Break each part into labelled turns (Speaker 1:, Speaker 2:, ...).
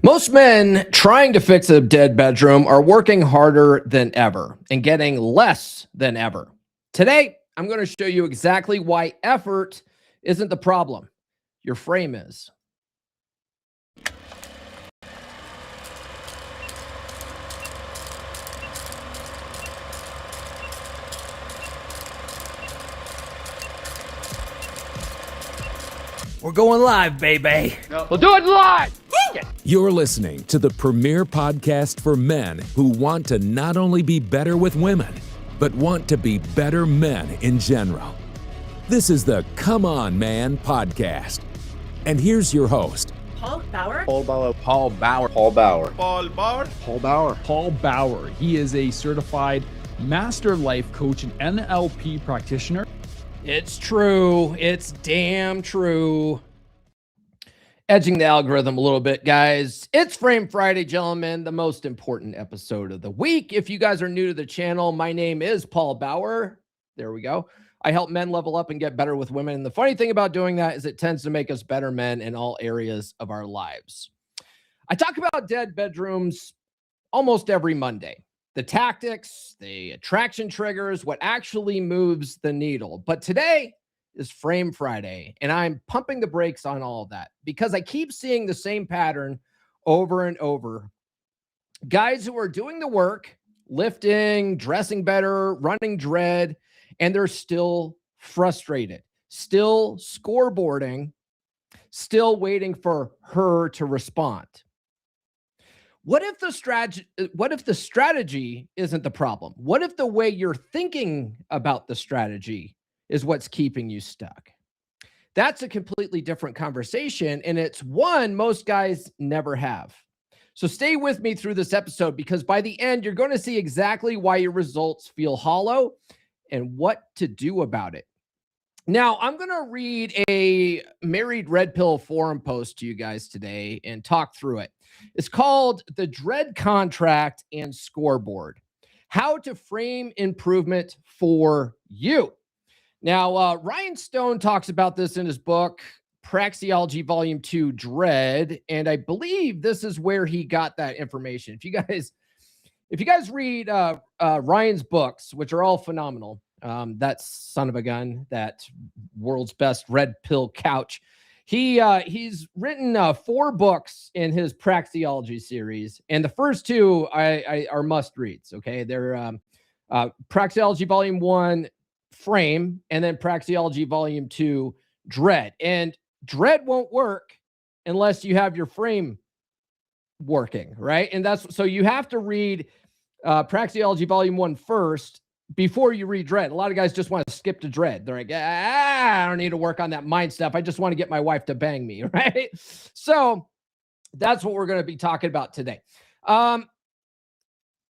Speaker 1: Most men trying to fix a dead bedroom are working harder than ever and getting less than ever. Today, I'm going to show you exactly why effort isn't the problem. Your frame is.
Speaker 2: We're going live, baby.
Speaker 3: We'll do it live.
Speaker 4: You're listening to the premier podcast for men who want to not only be better with women, but want to be better men in general. This is the Come On Man podcast. And here's your host,
Speaker 5: Paul Bauer.
Speaker 3: Paul Bauer.
Speaker 6: Paul Bauer.
Speaker 3: Paul Bauer.
Speaker 6: Paul Bauer.
Speaker 3: Paul Bauer.
Speaker 7: Paul Bauer. He is a certified master life coach and NLP practitioner.
Speaker 1: It's true. It's damn true. Edging the algorithm a little bit, guys. It's Frame Friday, gentlemen, the most important episode of the week. If you guys are new to the channel, my name is Paul Bauer. There we go. I help men level up and get better with women. And the funny thing about doing that is it tends to make us better men in all areas of our lives. I talk about dead bedrooms almost every Monday. The tactics, the attraction triggers, what actually moves the needle. But today is Frame Friday, and I'm pumping the brakes on all of that because I keep seeing the same pattern over and over. Guys who are doing the work, lifting, dressing better, running dread, and they're still frustrated, still scoreboarding, still waiting for her to respond. What if the strategy isn't the problem? What if the way you're thinking about the strategy is what's keeping you stuck? That's a completely different conversation, and it's one most guys never have. So stay with me through this episode because by the end, you're going to see exactly why your results feel hollow and what to do about it. Now, I'm going to read a Married Red Pill forum post to you guys today and talk through it. It's called The Dread Contract and Scoreboard: How to Frame Improvement for You. Now, Ryan Stone talks about this in his book, Praxeology Volume 2, Dread, and I believe this is where he got that information. If you guys read Ryan's books, which are all phenomenal, that son of a gun, that world's best red pill couch, he's written 4 books in his Praxeology series, and the first 2 are must reads. Okay, they're Praxeology Volume 1, Frame, and then Praxeology Volume 2, Dread. And Dread won't work unless you have your frame working, right? And so you have to read Praxeology Volume 1 first before you read Dread. A lot of guys just want to skip to Dread. They're like, I don't need to work on that mind stuff. I just want to get my wife to bang me, right? So that's what we're going to be talking about today.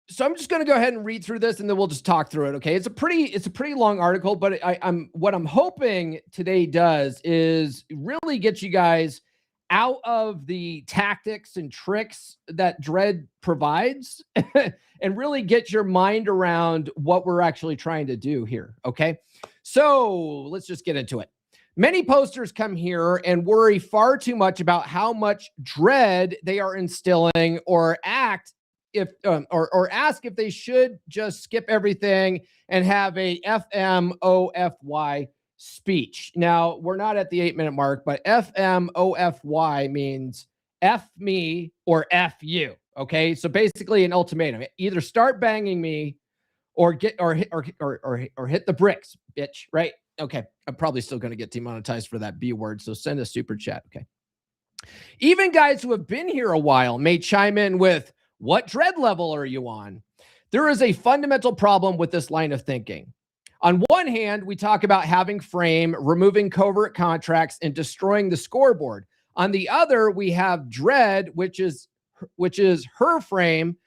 Speaker 1: So I'm just going to go ahead and read through this, and then we'll just talk through it. Okay, it's a pretty long article, but what I'm hoping today does is really get you guys out of the tactics and tricks that Dread provides and really get your mind around what we're actually trying to do here. Okay, so let's just get into it. Many posters come here and worry far too much about how much dread they are instilling, or ask if they should just skip everything and have a FMOFY speech. Now, we're not at the 8-minute mark, but FMOFY means F me or F you. Okay, so basically an ultimatum: either start banging me or hit the bricks, bitch. Right? Okay, I'm probably still going to get demonetized for that B word, so send a super chat. Okay. Even guys who have been here a while may chime in with, what dread level are you on? There is a fundamental problem with this line of thinking. On one hand, we talk about having frame, removing covert contracts, and destroying the scoreboard. On the other, we have dread, which is her frame,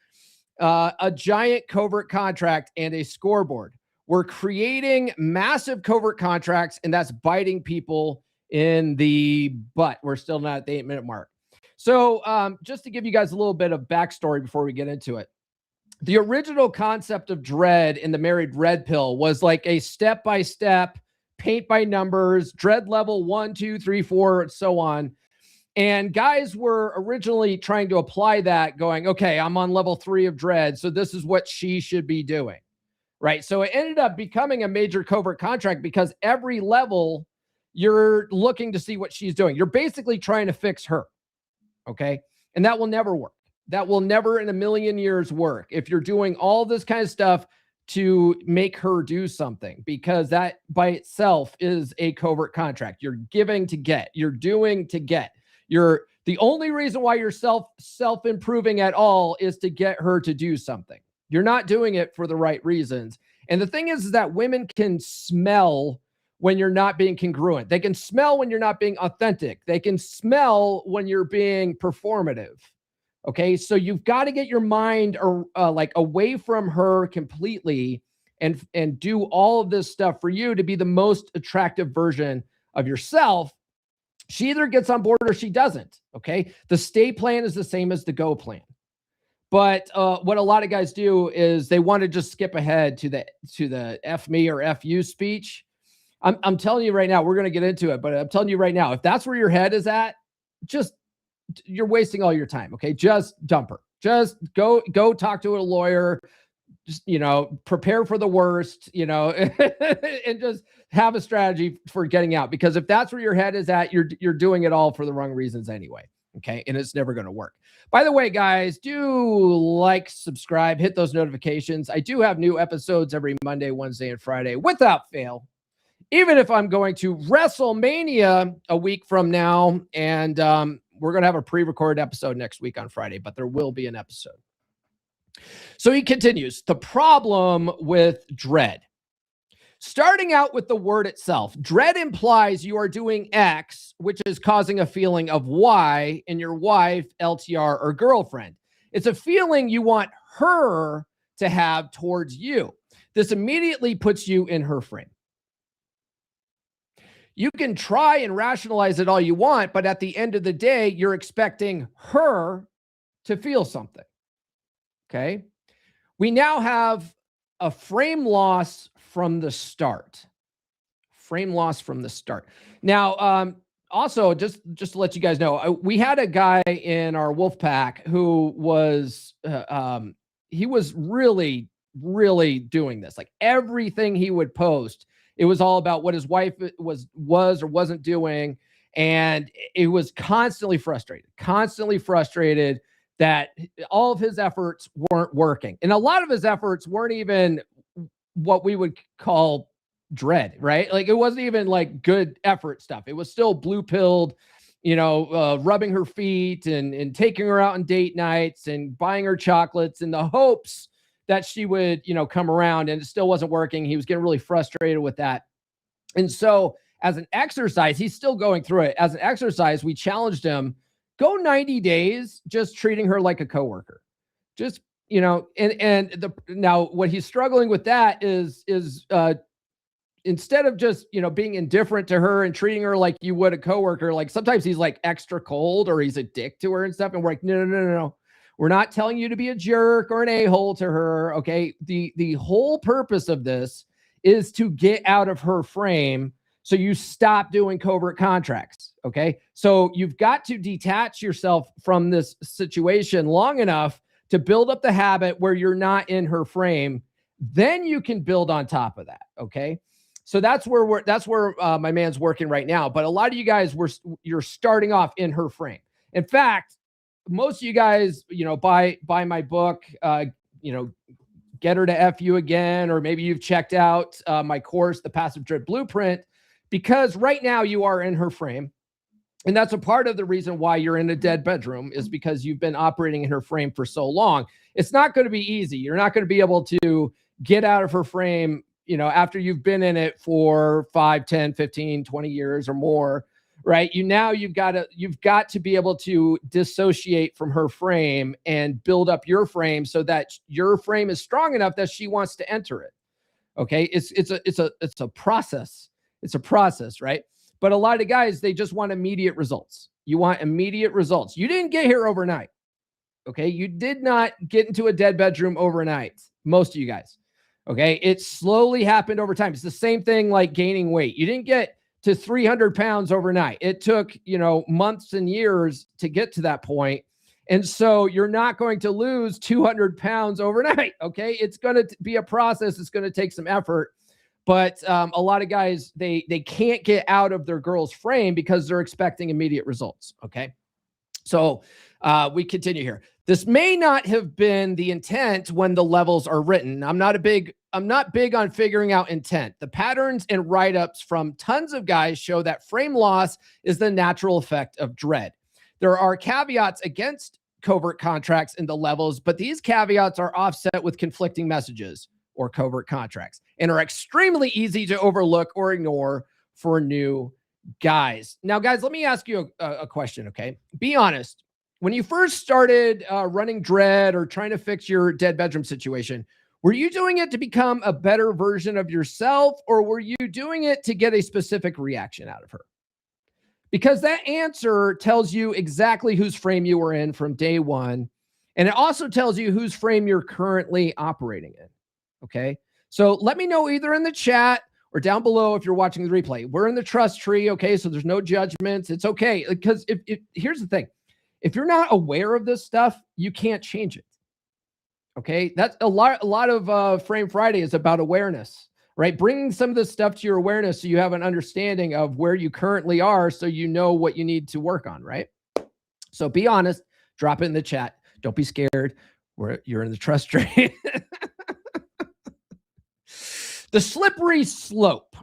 Speaker 1: a giant covert contract, and a scoreboard. We're creating massive covert contracts, and that's biting people in the butt. We're still not at the 8-minute mark. So just to give you guys a little bit of backstory before we get into it. The original concept of dread in the Married Red Pill was like a step-by-step, paint by numbers, dread level 1, 2, 3, 4, and so on. And guys were originally trying to apply that, going, okay, I'm on level 3 of dread, so this is what she should be doing, right? So it ended up becoming a major covert contract because every level you're looking to see what she's doing. You're basically trying to fix her, okay? And that will never work. That will never in a million years work if you're doing all this kind of stuff to make her do something, because that by itself is a covert contract. You're giving to get, you're doing to get. You're the only reason why you're self-improving at all is to get her to do something. You're not doing it for the right reasons. And the thing is that women can smell when you're not being congruent. They can smell when you're not being authentic. They can smell when you're being performative. Okay, so you've got to get your mind like away from her completely and do all of this stuff for you to be the most attractive version of yourself. She either gets on board or she doesn't. Okay, the stay plan is the same as the go plan. But what a lot of guys do is they want to just skip ahead to the F me or F you speech. I'm telling you right now, we're going to get into it, but I'm telling you right now, if that's where your head is at, you're wasting all your time. Okay, just dump her. Just go talk to a lawyer. Just, prepare for the worst, and just have a strategy for getting out. Because if that's where your head is at, you're doing it all for the wrong reasons anyway. Okay, and it's never going to work. By the way, guys, do like, subscribe, hit those notifications. I do have new episodes every Monday, Wednesday, and Friday without fail. Even if I'm going to WrestleMania a week from now, and we're going to have a pre-recorded episode next week on Friday, but there will be an episode. So he continues, the problem with dread. Starting out with the word itself, dread implies you are doing X, which is causing a feeling of Y in your wife, LTR, or girlfriend. It's a feeling you want her to have towards you. This immediately puts you in her frame. You can try and rationalize it all you want, but at the end of the day, you're expecting her to feel something. Okay. We now have a frame loss from the start. Frame loss from the start. Now, also, just to let you guys know, we had a guy in our Wolfpack who was, he was really, really doing this. Like everything he would post, it was all about what his wife was or wasn't doing. And it was constantly frustrated that all of his efforts weren't working. And a lot of his efforts weren't even what we would call dread, right? Like it wasn't even like good effort stuff. It was still blue-pilled, rubbing her feet and taking her out on date nights and buying her chocolates in the hopes that she would, come around, and it still wasn't working. He was getting really frustrated with that. And so as an exercise, he's still going through it. As an exercise, we challenged him, go 90 days, just treating her like a coworker. Just, now what he's struggling with that is instead of just, being indifferent to her and treating her like you would a coworker, like sometimes he's like extra cold or he's a dick to her and stuff. And we're like, no. We're not telling you to be a jerk or an a-hole to her. Okay. The whole purpose of this is to get out of her frame. So you stop doing covert contracts. Okay. So you've got to detach yourself from this situation long enough to build up the habit where you're not in her frame. Then you can build on top of that. Okay. So that's where my man's working right now. But a lot of you guys you're starting off in her frame. In fact, most of you guys, buy my book, Get Her to F You Again, or maybe you've checked out my course, The Passive Dread Blueprint, because right now you are in her frame. And that's a part of the reason why you're in a dead bedroom, is because you've been operating in her frame for so long. It's not going to be easy. You're not going to be able to get out of her frame, after you've been in it for 5, 10, 15, 20 years or more. Right. You've got to be able to dissociate from her frame and build up your frame so that your frame is strong enough that she wants to enter it. Okay. It's a process. It's a process. Right. But a lot of guys, they just want immediate results. You want immediate results. You didn't get here overnight. Okay. You did not get into a dead bedroom overnight. Most of you guys. Okay. It slowly happened over time. It's the same thing like gaining weight. You didn't get to 300 pounds overnight. It took, months and years to get to that point. And so you're not going to lose 200 pounds overnight. Okay. It's going to be a process. It's going to take some effort. But a lot of guys, they can't get out of their girl's frame because they're expecting immediate results. Okay. So we continue here. This may not have been the intent when the levels are written. I'm not big on figuring out intent. The patterns and write-ups from tons of guys show that frame loss is the natural effect of dread. There are caveats against covert contracts in the levels, but these caveats are offset with conflicting messages or covert contracts and are extremely easy to overlook or ignore for new guys. Now, guys, let me ask you a question, okay? Be honest. When you first started running dread or trying to fix your dead bedroom situation, were you doing it to become a better version of yourself, or were you doing it to get a specific reaction out of her? Because that answer tells you exactly whose frame you were in from day one. And it also tells you whose frame you're currently operating in. Okay. So let me know either in the chat or down below if you're watching the replay. We're in the trust tree. Okay. So there's no judgments. It's okay. Because if here's the thing. If you're not aware of this stuff, you can't change it. Okay. That's a lot of Frame Friday is about awareness, right? Bringing some of this stuff to your awareness so you have an understanding of where you currently are so you know what you need to work on, right? So be honest, drop it in the chat. Don't be scared. You're in the trust tree. The slippery slope.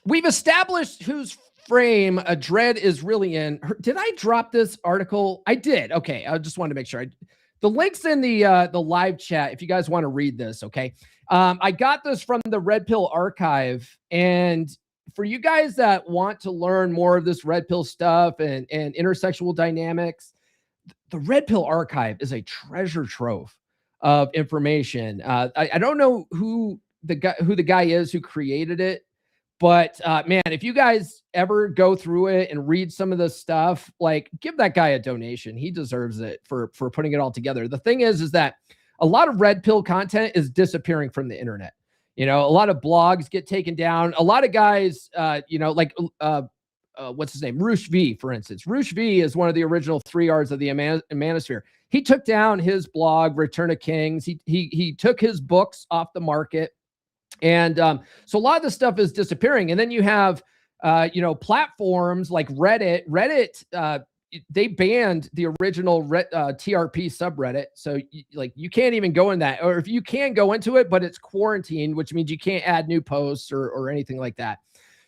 Speaker 1: We've established whose frame a dread is really in. Did I drop this article? I did. Okay. I just wanted to make sure. The link's in the live chat if you guys want to read this. Okay. I got this from the Red Pill archive. And for you guys that want to learn more of this Red Pill stuff and intersexual dynamics, the Red Pill archive is a treasure trove of information. I don't know who the guy is who created it, but man, if you guys ever go through it and read some of this stuff, like, give that guy a donation. He deserves it for putting it all together. The thing is that a lot of Red Pill content is disappearing from the internet. A lot of blogs get taken down. A lot of guys, what's his name? Roosh V, for instance. Roosh V is one of the original 3 R's of the manosphere. He took down his blog, Return of Kings. He took his books off the market. And so a lot of this stuff is disappearing. And then you have, platforms like Reddit. Reddit, they banned the original TRP subreddit. So you can't even go in that, or if you can go into it, but it's quarantined, which means you can't add new posts or anything like that.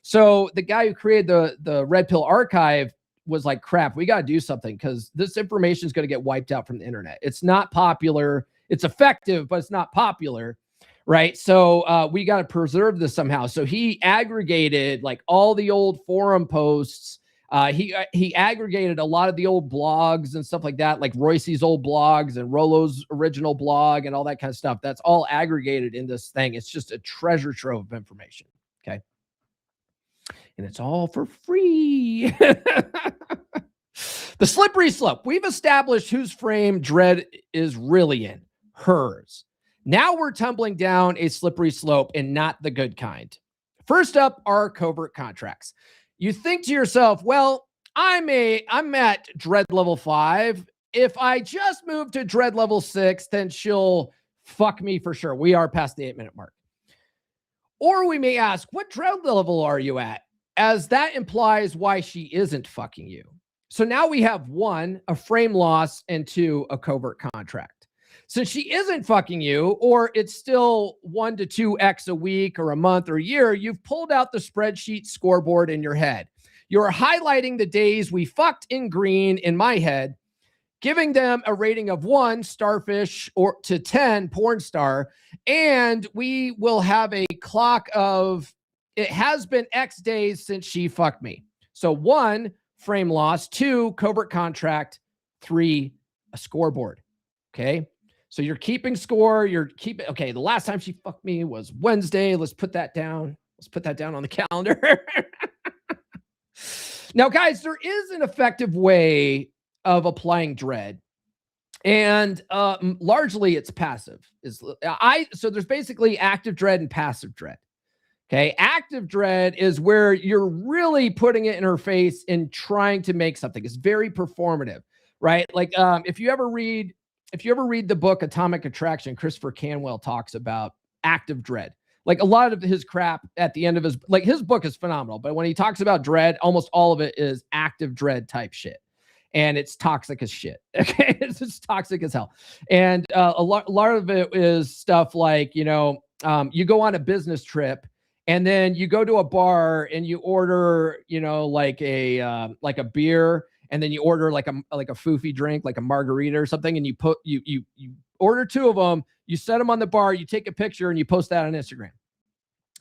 Speaker 1: So the guy who created the Red Pill archive was like, crap, we got to do something because this information is going to get wiped out from the internet. It's not popular. It's effective, but it's not popular. Right. So we got to preserve this somehow. So he aggregated like all the old forum posts. He aggregated a lot of the old blogs and stuff like that, like Royce's old blogs and Rolo's original blog and all that kind of stuff. That's all aggregated in this thing. It's just a treasure trove of information. Okay. And it's all for free. The slippery slope. We've established whose frame dread is really in. Hers. Now we're tumbling down a slippery slope and not the good kind. First up are covert contracts. You think to yourself, well, I'm at dread level 5. If I just move to dread level 6, then she'll fuck me for sure. We are past the 8-minute mark. Or we may ask, what dread level are you at? As that implies why she isn't fucking you. So now we have 1, a frame loss, and 2, a covert contract. Since she isn't fucking you, or it's still 1 to 2x a week or a month or a year, you've pulled out the spreadsheet scoreboard in your head. You're highlighting the days we fucked in green in my head, giving them a rating of 1 starfish or to 10 porn star, and we will have a clock of it has been X days since she fucked me. So 1, frame loss, 2, covert contract, 3, a scoreboard. Okay. So you're keeping score. Okay, the last time she fucked me was Wednesday. Let's put that down. Let's put that down on the calendar. Now, guys, there is an effective way of applying dread. And largely it's passive. So there's basically active dread and passive dread. Okay. Active dread is where you're really putting it in her face and trying to make something. It's very performative, right? Like, if you ever read the book Atomic Attraction, Christopher Canwell talks about active dread. Like a lot of his crap at the end of his book is phenomenal, but when he talks about dread, almost all of it is active dread type shit. And it's toxic as shit. Okay. It's just toxic as hell. And a lot of it is stuff like, you go on a business trip and then you go to a bar and you order, like a beer, and then you order like a foofy drink, like a margarita or something. And you order two of them, you set them on the bar, you take a picture and you post that on Instagram.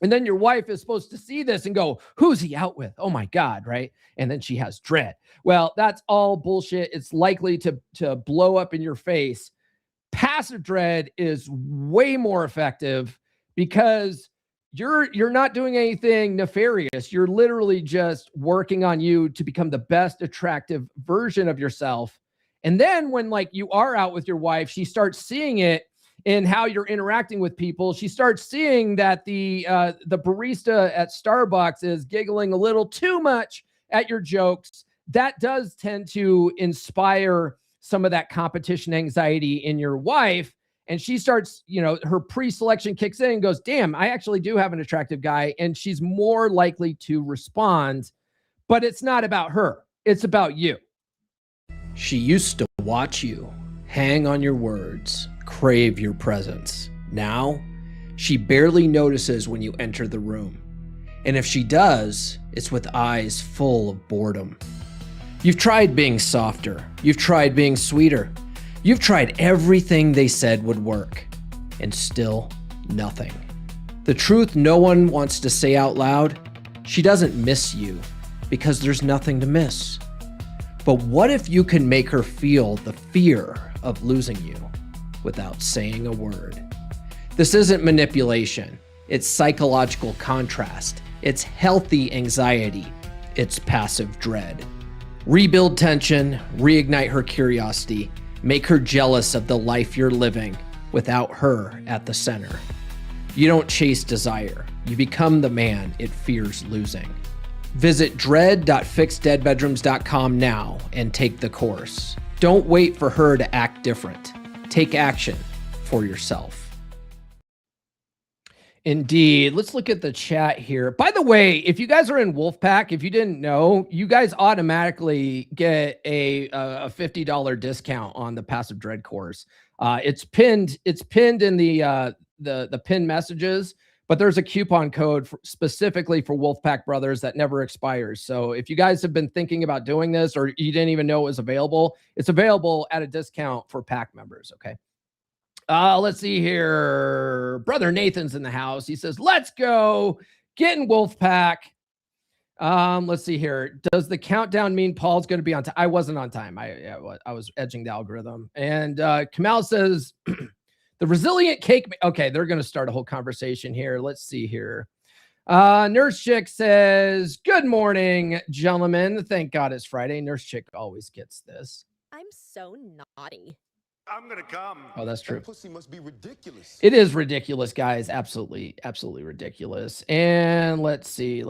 Speaker 1: And then your wife is supposed to see this and go, who's he out with? Oh my God. Right. And then she has dread. Well, that's all bullshit. It's likely to blow up in your face. Passive dread is way more effective because you're not doing anything nefarious. You're literally just working on you to become the best attractive version of yourself. And then when like you are out with your wife, she starts seeing it in how you're interacting with people. She starts seeing that the barista at Starbucks is giggling a little too much at your jokes. That does tend to inspire some of that competition anxiety in your wife. And she starts, her pre-selection kicks in and goes, damn, I actually do have an attractive guy. And she's more likely to respond, but it's not about her. It's about you.
Speaker 2: She used to watch you, hang on your words, crave your presence. Now, she barely notices when you enter the room. And if she does, it's with eyes full of boredom. You've tried being softer. You've tried being sweeter. You've tried everything they said would work, and still nothing. The truth no one wants to say out loud, she doesn't miss you because there's nothing to miss. But what if you can make her feel the fear of losing you without saying a word? This isn't manipulation. It's psychological contrast. It's healthy anxiety. It's passive dread. Rebuild tension, reignite her curiosity, make her jealous of the life you're living without her at the center. You don't chase desire. You become the man it fears losing. Visit dread.fixdeadbedrooms.com now and take the course. Don't wait for her to act different. Take action for yourself.
Speaker 1: Indeed. Let's look at the chat here. By the way, if you guys are in Wolfpack, if you didn't know, you guys automatically get a $50 discount on the Passive Dread course. It's pinned in the pinned messages, but there's a coupon code specifically for Wolfpack Brothers that never expires. So if you guys have been thinking about doing this or you didn't even know it was available, it's available at a discount for pack members. Okay. Let's see here. Brother Nathan's in the house. He says, let's go. Get in Wolfpack. Let's see here. Does the countdown mean Paul's going to be on time? I wasn't on time. I was edging the algorithm. And Kamal says, the resilient cake. Okay, they're going to start a whole conversation here. Let's see here. Nurse Chick says, good morning, gentlemen. Thank God it's Friday. Nurse Chick always gets this.
Speaker 3: I'm so naughty.
Speaker 5: I'm gonna come.
Speaker 1: Oh, that's true.
Speaker 5: That pussy must be ridiculous.
Speaker 1: It is ridiculous, guys. Absolutely ridiculous. And let's see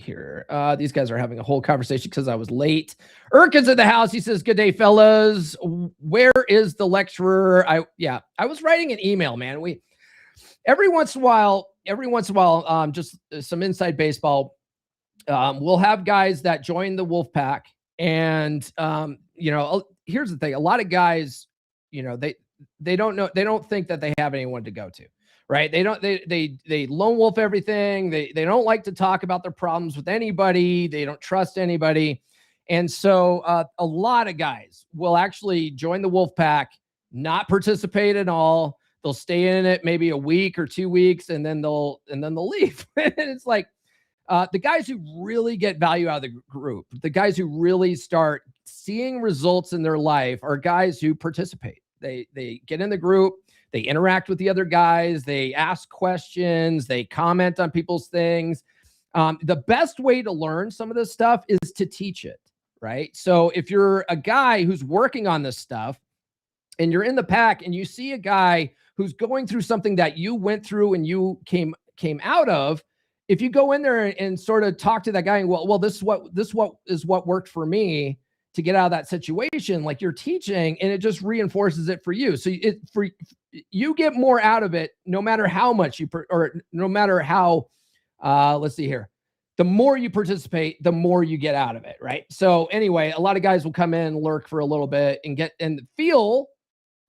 Speaker 1: here. These guys are having a whole conversation because I was late. Erkin's in the house. He says, good day, fellas. Where is the lecturer? I was writing an email, man. Every once in a while, just some inside baseball. We'll have guys that join the Wolfpack, and here's the thing. A lot of guys, they don't know, they don't think that they have anyone to go to, right? They lone wolf everything. They don't like to talk about their problems with anybody. They don't trust anybody. And so a lot of guys will actually join the Wolfpack, not participate at all. They'll stay in it maybe a week or 2 weeks, and then they'll leave. And it's like, the guys who really get value out of the group, the guys who really start seeing results in their life are guys who participate. They get in the group, they interact with the other guys, they ask questions, they comment on people's things. The best way to learn some of this stuff is to teach it, right? So if you're a guy who's working on this stuff and you're in the pack and you see a guy who's going through something that you went through and you came out of, if you go in there and sort of talk to that guy and well, this is what worked for me to get out of that situation, like you're teaching, and it just reinforces it for you. So you get more out of it, no matter how much or no matter how, let's see here. The more you participate, the more you get out of it, right? So anyway, a lot of guys will come in, lurk for a little bit, and feel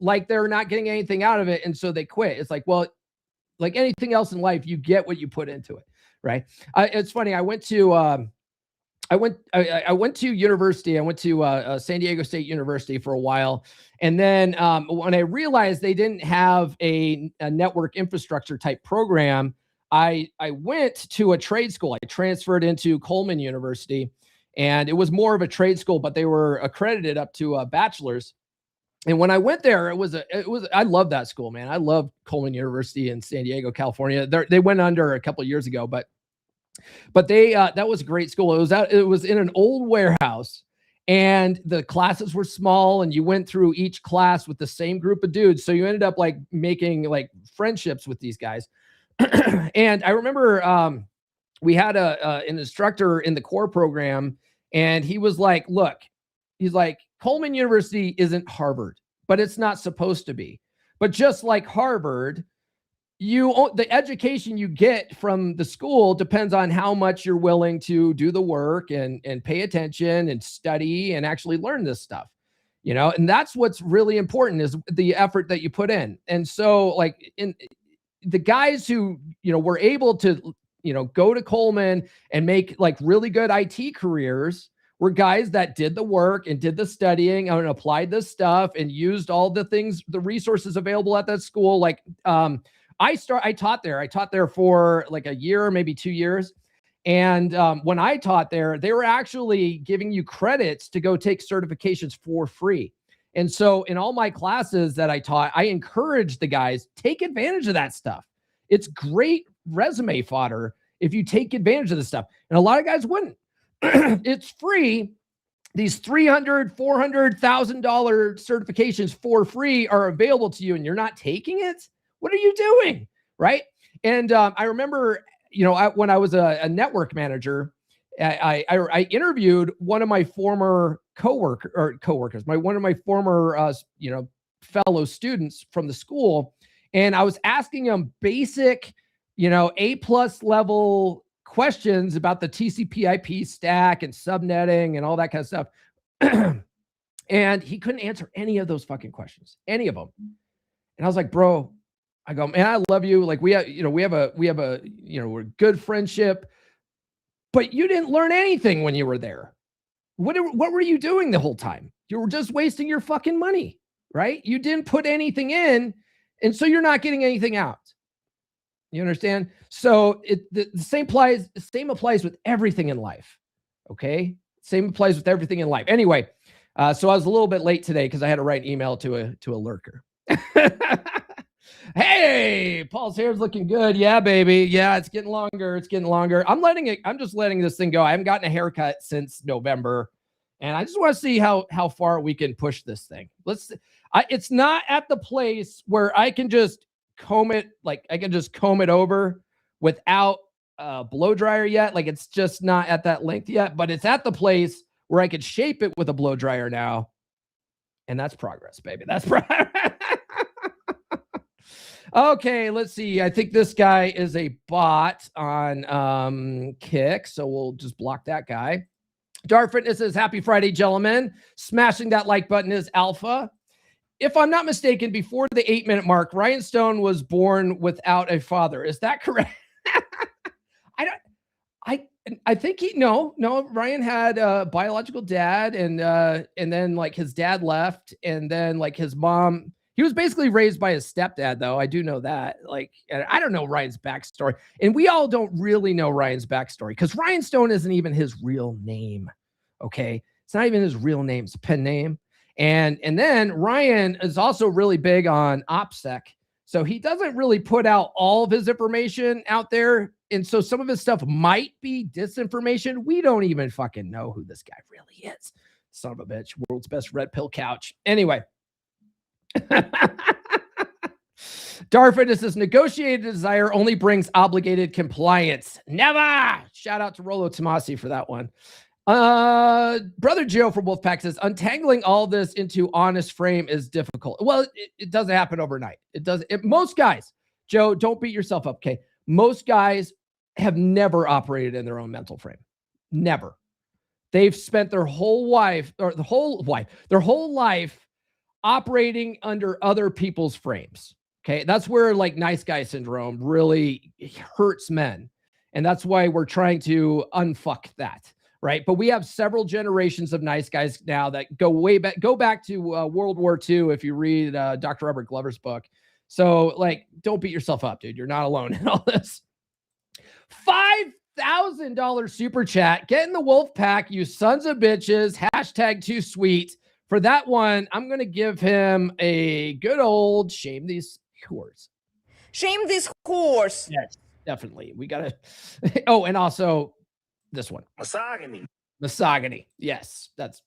Speaker 1: like they're not getting anything out of it, and so they quit. It's like, well, like anything else in life, you get what you put into it, right? It's funny. I went to university. I went to San Diego State University for a while, and then when I realized they didn't have a network infrastructure type program, I went to a trade school. I transferred into Coleman University, and it was more of a trade school, but they were accredited up to a bachelor's. And when I went there, I love that school, man. I love Coleman University in San Diego, California. They went under a couple of years ago, but they that was a great school. It was in an old warehouse, and the classes were small, and you went through each class with the same group of dudes. So you ended up like making like friendships with these guys. And I remember we had an instructor in the core program, and he was like, look, he's like, Coleman University isn't Harvard, but it's not supposed to be. But just like Harvard, the education you get from the school depends on how much you're willing to do the work and pay attention and study and actually learn this stuff, and that's what's really important, is the effort that you put in. And so like the guys who, were able to, go to Coleman and make like really good IT careers were guys that did the work and did the studying and applied this stuff and used all the resources available at that school. Like, I taught there for like a year, maybe 2 years. And when I taught there, they were actually giving you credits to go take certifications for free. And so in all my classes that I taught, I encouraged the guys, take advantage of that stuff. It's great resume fodder if you take advantage of this stuff. And a lot of guys wouldn't. It's free. These $300,000, $400,000 certifications for free are available to you, and you're not taking it. What are you doing? Right. And I remember, when I was a network manager, I interviewed one of my former coworkers, one of my former, fellow students from the school. And I was asking him basic, A+ level questions about the TCP/IP stack and subnetting and all that kind of stuff. And he couldn't answer any of those fucking questions, any of them. And I was like, bro, I go, man, I love you. Like we have a we're good friendship, but you didn't learn anything when you were there. What were you doing the whole time? You were just wasting your fucking money, right? You didn't put anything in, and so you're not getting anything out. You understand? So the same applies with everything in life. Okay? Same applies with everything in life. Anyway, so I was a little bit late today because I had to write an email to a lurker. Hey, Paul's hair's looking good. Yeah, baby. Yeah, it's getting longer. I'm just letting this thing go. I haven't gotten a haircut since November, and I just want to see how far we can push this thing. It's not at the place where I can just comb it over without a blow dryer yet. Like, it's just not at that length yet, but it's at the place where I could shape it with a blow dryer now. And that's progress, baby. That's progress. Okay, let's see. I think this guy is a bot on Kick, so we'll just block that guy. Dark Fitness says, happy Friday, gentlemen. Smashing that like button is alpha. If I'm not mistaken, before the 8-minute mark, Ryan Stone was born without a father. Is that correct? I think Ryan had a biological dad, and then like his dad left, and then like his mom. He was basically raised by his stepdad, though. I do know that. Like, I don't know Ryan's backstory, and we all don't really know Ryan's backstory because Ryan Stone isn't even his real name. Okay, it's not even his real name; it's a pen name. And then Ryan is also really big on OPSEC, so he doesn't really put out all of his information out there, and so some of his stuff might be disinformation. We don't even fucking know who this guy really is. Son of a bitch, world's best red pill couch. Anyway. Darfin says negotiated desire only brings obligated compliance. Never. Shout out to Rolo Tomasi for that one. Brother Joe from Wolfpack says untangling all this into honest frame is difficult. Well, it doesn't happen overnight. Most guys, Joe, don't beat yourself up. Okay. Most guys have never operated in their own mental frame. Never. They've spent their whole life operating under other people's frames. Okay. That's where like nice guy syndrome really hurts men. And that's why we're trying to unfuck that. Right. But we have several generations of nice guys now that go way back, to World War II. If you read Dr. Robert Glover's book. So like, don't beat yourself up, dude. You're not alone in all this. $5,000 super chat. Get in the Wolfpack, you sons of bitches. Hashtag too sweet. For that one, I'm going to give him a good old shame these whores.
Speaker 6: Shame this horse.
Speaker 1: Yes, definitely. We got to. Oh, and also this one. Misogyny. Yes, that's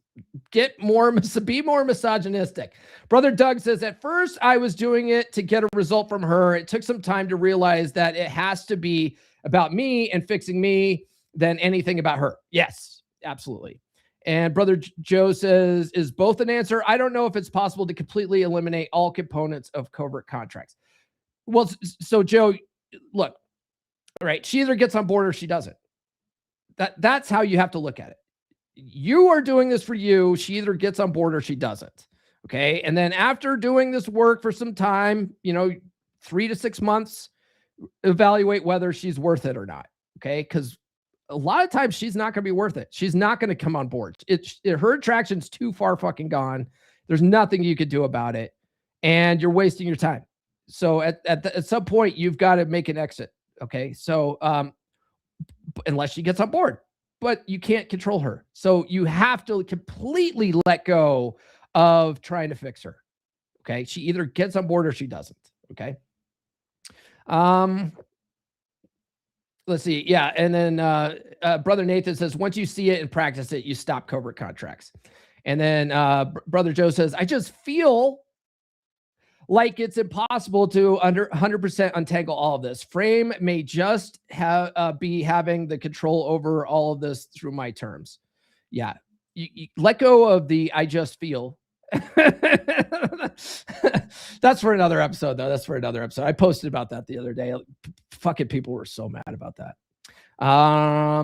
Speaker 1: be more misogynistic. Brother Doug says, at first I was doing it to get a result from her. It took some time to realize that it has to be about me and fixing me than anything about her. Yes, absolutely. And Brother Joe says, is both an answer? I don't know if it's possible to completely eliminate all components of covert contracts. Well, so Joe, look, right? She either gets on board or she doesn't. That's how you have to look at it. You are doing this for you. She either gets on board or she doesn't. Okay. And then after doing this work for some time, 3 to 6 months, evaluate whether she's worth it or not. Okay. Because a lot of times she's not going to be worth it. She's not going to come on board. Her attraction's too far fucking gone. There's nothing you could do about it. And you're wasting your time. So at some point, you've got to make an exit. Okay. So unless she gets on board. But you can't control her. So you have to completely let go of trying to fix her. Okay. She either gets on board or she doesn't. Okay. Let's see. Yeah. And then Brother Nathan says, once you see it and practice it, you stop covert contracts. And then Brother Joe says, I just feel like it's impossible to 100% untangle all of this. Frame may just be having the control over all of this through my terms. Yeah. You let go of the I just feel. That's for another episode, though. That's for another episode. I posted about that the other day. Fucking people were so mad about that.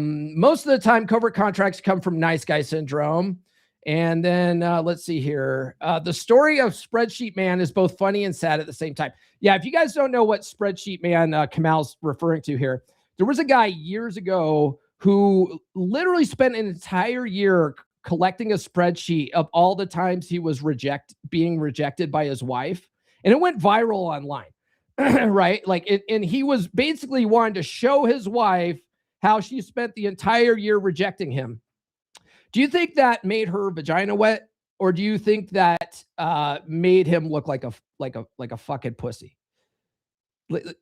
Speaker 1: Most of the time, covert contracts come from nice guy syndrome. And then let's see here. The story of Spreadsheet Man is both funny and sad at the same time. Yeah, if you guys don't know what Spreadsheet Man Kamal's referring to here, there was a guy years ago who literally spent an entire year collecting a spreadsheet of all the times he was being rejected by his wife. And it went viral online, right? And he was basically wanting to show his wife how she spent the entire year rejecting him. Do you think that made her vagina wet, or do you think that made him look like a fucking pussy?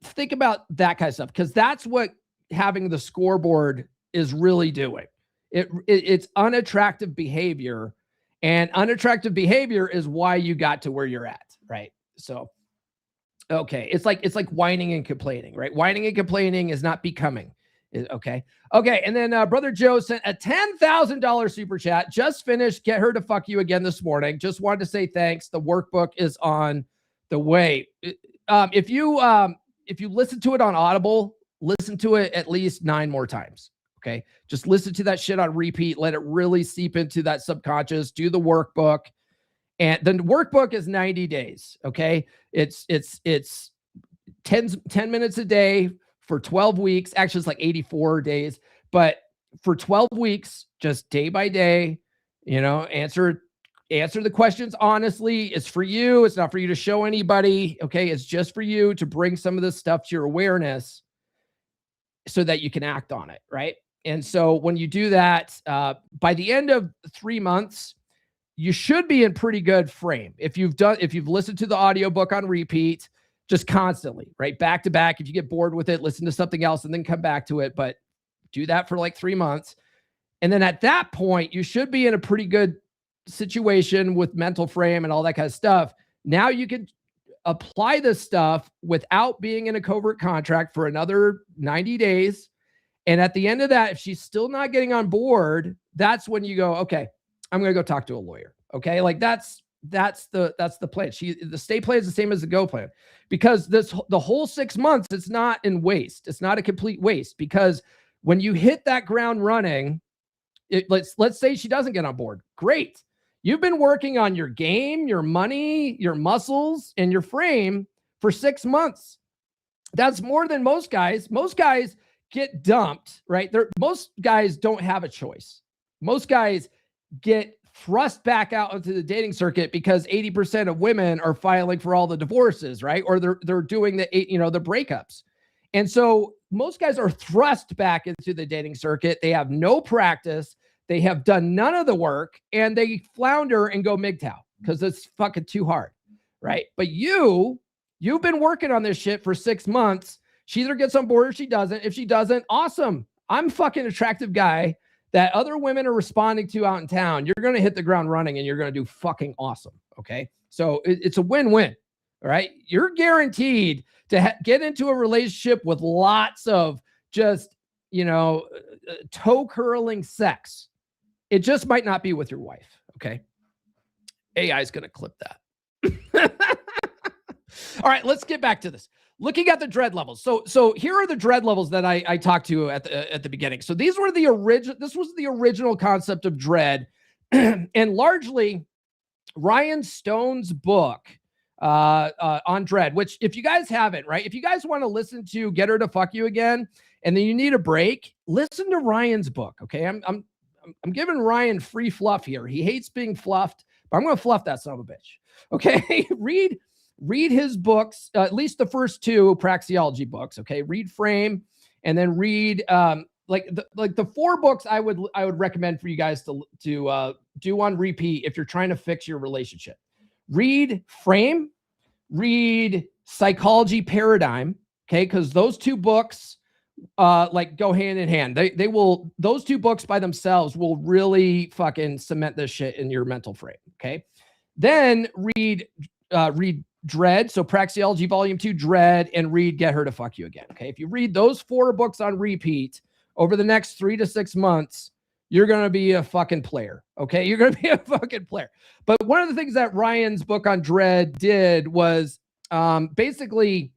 Speaker 1: Think about that kind of stuff, because that's what having the scoreboard is really doing. It's unattractive behavior, and unattractive behavior is why you got to where you're at, right? So, okay, it's like whining and complaining, right? Whining and complaining is not becoming. Okay. And then Brother Joe sent a $10,000 super chat. Just finished Get Her to Fuck You Again this morning. Just wanted to say thanks. The workbook is on the way. If you listen to it on Audible, listen to it at least 9 more times. Okay. Just listen to that shit on repeat. Let it really seep into that subconscious. Do the workbook. And the workbook is 90 days. Okay. It's 10 minutes a day for 12 weeks. Actually, it's like 84 days, but for 12 weeks, just day by day, answer the questions honestly. It's for you. It's not for you to show anybody. Okay. It's just for you to bring some of this stuff to your awareness so that you can act on it. Right. And so when you do that, by the end of 3 months, you should be in pretty good frame. If you've listened to the audiobook on repeat, just constantly, right? Back to back. If you get bored with it, listen to something else and then come back to it. But do that for like 3 months. And then at that point, you should be in a pretty good situation with mental frame and all that kind of stuff. Now you can apply this stuff without being in a covert contract for another 90 days. And at the end of that, if she's still not getting on board, that's when you go, okay, I'm going to go talk to a lawyer. Okay. Like that's the plan. The stay plan is the same as the go plan, because the whole 6 months, it's not in waste. It's not a complete waste, because when you hit that ground running, let's say she doesn't get on board. Great. You've been working on your game, your money, your muscles, and your frame for 6 months. That's more than most guys. Most guys get dumped, right? Most guys don't have a choice. Most guys get thrust back out into the dating circuit because 80% of women are filing for all the divorces, right? Or they're doing the breakups. And so most guys are thrust back into the dating circuit. They have no practice. They have done none of the work, and they flounder and go MGTOW because it's fucking too hard, right? But you've been working on this shit for 6 months. She either gets on board or she doesn't. If she doesn't, awesome. I'm a fucking attractive guy that other women are responding to out in town. You're going to hit the ground running and you're going to do fucking awesome. Okay. So it's a win-win. All right. You're guaranteed to get into a relationship with lots of just, toe curling sex. It just might not be with your wife. Okay. AI is going to clip that. All right, let's get back to this. Looking at the dread levels. So here are the dread levels that I talked to at the beginning. So this was the original concept of dread. And largely Ryan Stone's book on dread, which if you guys haven't, right? If you guys want to listen to Get Her to Fuck You Again, and then you need a break, listen to Ryan's book. Okay. I'm giving Ryan free fluff here. He hates being fluffed, but I'm going to fluff that son of a bitch. Okay. Read his books, at least the first 2 praxeology books. Okay. Read Frame, and then read, the 4 books I would recommend for you guys to do on repeat if you're trying to fix your relationship. Read Frame, read Psychology Paradigm. Okay. Cause those 2 books, go hand in hand. Those 2 books by themselves will really fucking cement this shit in your mental frame. Okay. Then read Dread. So Praxeology Volume 2, Dread, and read Get Her to Fuck You Again. Okay. If you read those 4 books on repeat over the next 3 to 6 months, you're going to be a fucking player. Okay. You're going to be a fucking player. But one of the things that Ryan's book on dread did was basically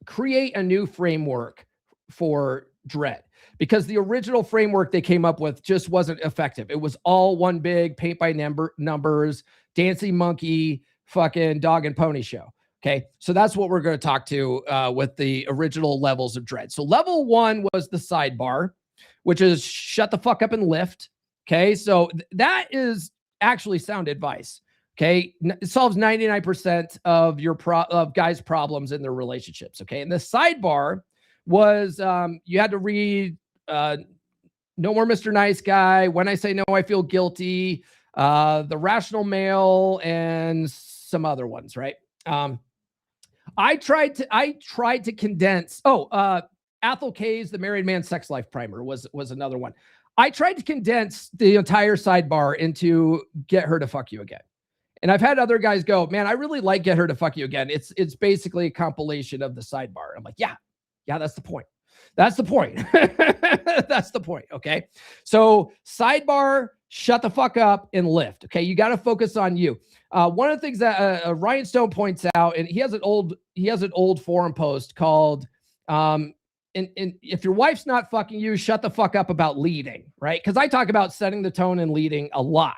Speaker 1: create a new framework for dread, because the original framework they came up with just wasn't effective. It was all one big paint by numbers, dancing monkey, fucking dog and pony show. Okay. So that's what we're going to talk to with the original levels of dread. So level 1 was the sidebar, which is shut the fuck up and lift. Okay. So that is actually sound advice. Okay. It solves 99% of your guys' problems in their relationships. Okay. And the sidebar was you had to read No More Mr. Nice Guy, When I Say No, I Feel Guilty, The Rational Male, and some other ones, right? I tried to condense. Athol K's The Married Man Sex Life Primer was another one. I tried to condense the entire sidebar into Get Her to Fuck You Again. And I've had other guys go, man, I really like Get Her to Fuck You Again. It's basically a compilation of the sidebar. I'm like, yeah, that's the point. That's the point. That's the point. Okay. So sidebar, shut the fuck up and lift. Okay. You got to focus on you. One of the things that Ryan Stone points out, and he has an old forum post called, and if your wife's not fucking you, shut the fuck up about leading, right? Because I talk about setting the tone and leading a lot.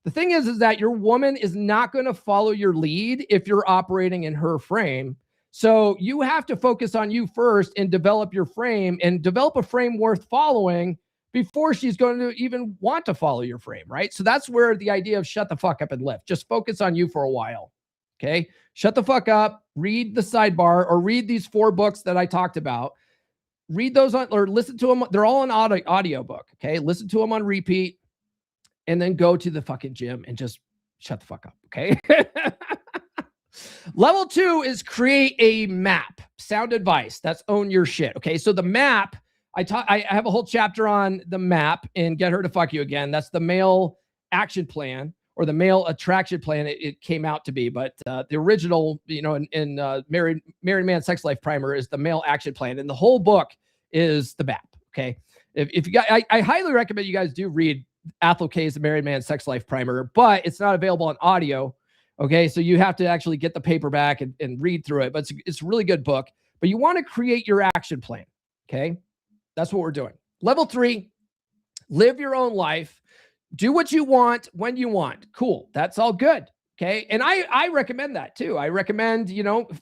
Speaker 1: The thing is that your woman is not going to follow your lead if you're operating in her frame. So you have to focus on you first and develop your frame and develop a frame worth following before she's going to even want to follow your frame, right? So that's where the idea of shut the fuck up and lift. Just focus on you for a while, okay? Shut the fuck up, read the sidebar, or read these 4 books that I talked about. Read those on, or listen to them. They're all an audio book, okay? Listen to them on repeat, and then go to the fucking gym and just shut the fuck up, okay? Level 2 is create a map. Sound advice. That's own your shit. Okay. So the map, I have a whole chapter on the map in Get Her to Fuck You Again. That's the male action plan, or the male attraction plan, it came out to be, but the original, in Married Man Sex Life Primer is the male action plan, and the whole book is the BAP. Okay, if you guys, I highly recommend you guys do read Athol K's The Married Man Sex Life Primer, but it's not available on audio. Okay, so you have to actually get the paperback and read through it, but it's a really good book. But you want to create your action plan. Okay, that's what we're doing. Level 3, live your own life. Do what you want when you want. Cool. That's all good. Okay. And I recommend that too. I recommend,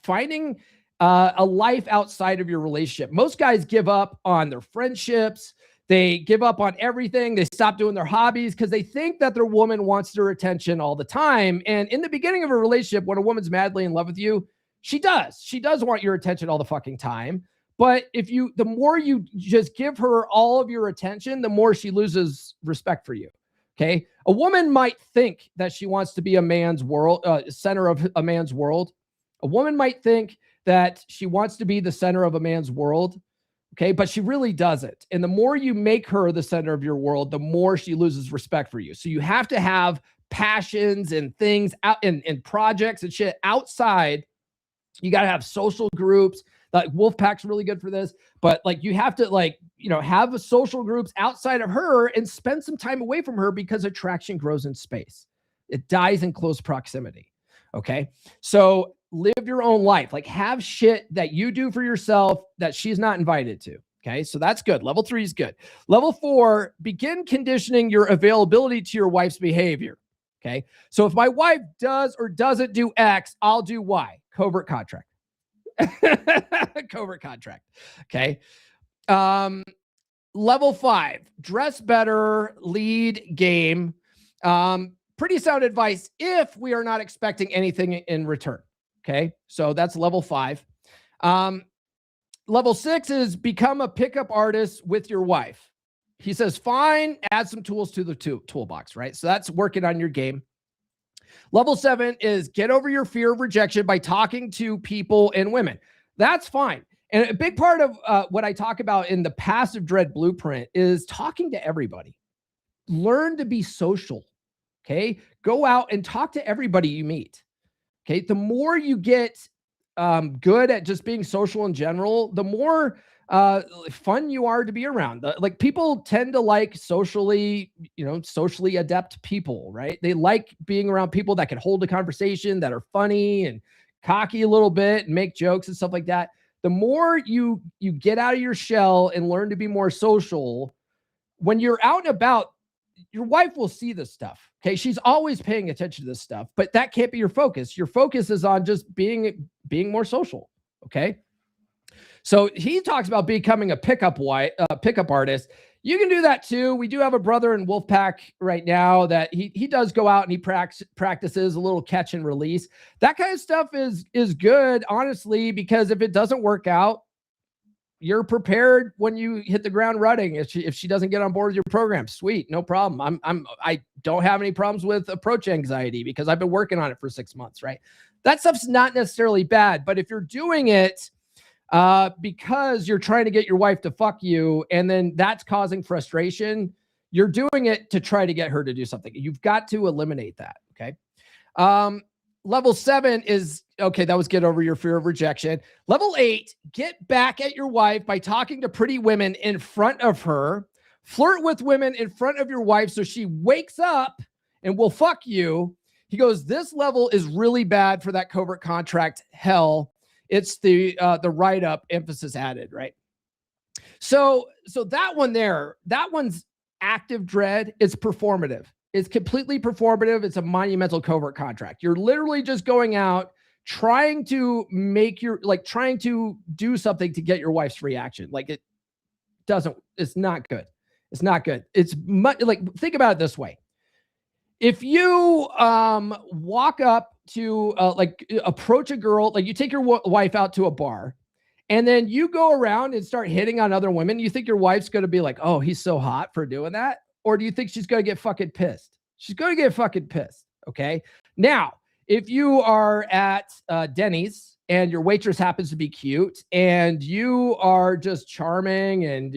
Speaker 1: finding a life outside of your relationship. Most guys give up on their friendships. They give up on everything. They stop doing their hobbies because they think that their woman wants their attention all the time. And in the beginning of a relationship, when a woman's madly in love with you, she does want your attention all the fucking time. But the more you just give her all of your attention, the more she loses respect for you. Okay. A woman might think that she wants to be a man's world, center of a man's world. A woman might think that she wants to be the center of a man's world. Okay. But she really doesn't. And the more you make her the center of your world, the more she loses respect for you. So you have to have passions and things out and projects and shit outside. You got to have social groups. Like Wolfpack's really good for this, but like you have to have a social groups outside of her and spend some time away from her because attraction grows in space. It dies in close proximity. Okay. So live your own life, like have shit that you do for yourself that she's not invited to. Okay. So that's good. Level 3 is good. Level 4, begin conditioning your availability to your wife's behavior. Okay. So if my wife does or doesn't do X, I'll do Y. Covert contract. Covert contract. Okay. Level 5, dress better, lead game. Pretty sound advice if we are not expecting anything in return. Okay. So that's level 5. Level 6 is become a pickup artist with your wife. He says, fine, add some tools to the toolbox, right? So that's working on your game. Level 7 is get over your fear of rejection by talking to people and women. That's fine. And a big part of what I talk about in the Passive Dread Blueprint is talking to everybody. Learn to be social. Okay. Go out and talk to everybody you meet. Okay. The more you get good at just being social in general, the more fun you are to be around. Like people tend to like socially adept people, right? They like being around people that can hold a conversation, that are funny and cocky a little bit and make jokes and stuff like that. The more you get out of your shell and learn to be more social, when you're out and about, your wife will see this stuff. Okay. She's always paying attention to this stuff, but that can't be your focus. Your focus is on just being more social. Okay. So he talks about becoming a pickup artist. You can do that too. We do have a brother in Wolfpack right now that he does go out and he practices a little catch and release. That kind of stuff is good, honestly, because if it doesn't work out, you're prepared when you hit the ground running. If she doesn't get on board with your program, sweet, no problem. I don't have any problems with approach anxiety because I've been working on it for 6 months, right? That stuff's not necessarily bad, but if you're doing it because you're trying to get your wife to fuck you, and then that's causing frustration, you're doing it to try to get her to do something. You've got to eliminate that. Okay. Level 7 is, okay, that was get over your fear of rejection. Level 8, get back at your wife by talking to pretty women in front of her. Flirt with women in front of your wife so she wakes up and will fuck you. He goes, this level is really bad for that covert contract hell. It's the write-up emphasis added, right? So that one there, that one's active dread. It's performative. It's completely performative. It's a monumental covert contract. You're literally just going out trying to trying to do something to get your wife's reaction. It's not good. It's not good. It's think about it this way. If you walk up to approach a girl, like you take your wife out to a bar and then you go around and start hitting on other women, you think your wife's going to be like, oh, he's so hot for doing that? Or do you think she's going to get fucking pissed? She's going to get fucking pissed. Okay. Now, if you are at Denny's and your waitress happens to be cute, and you are just charming, and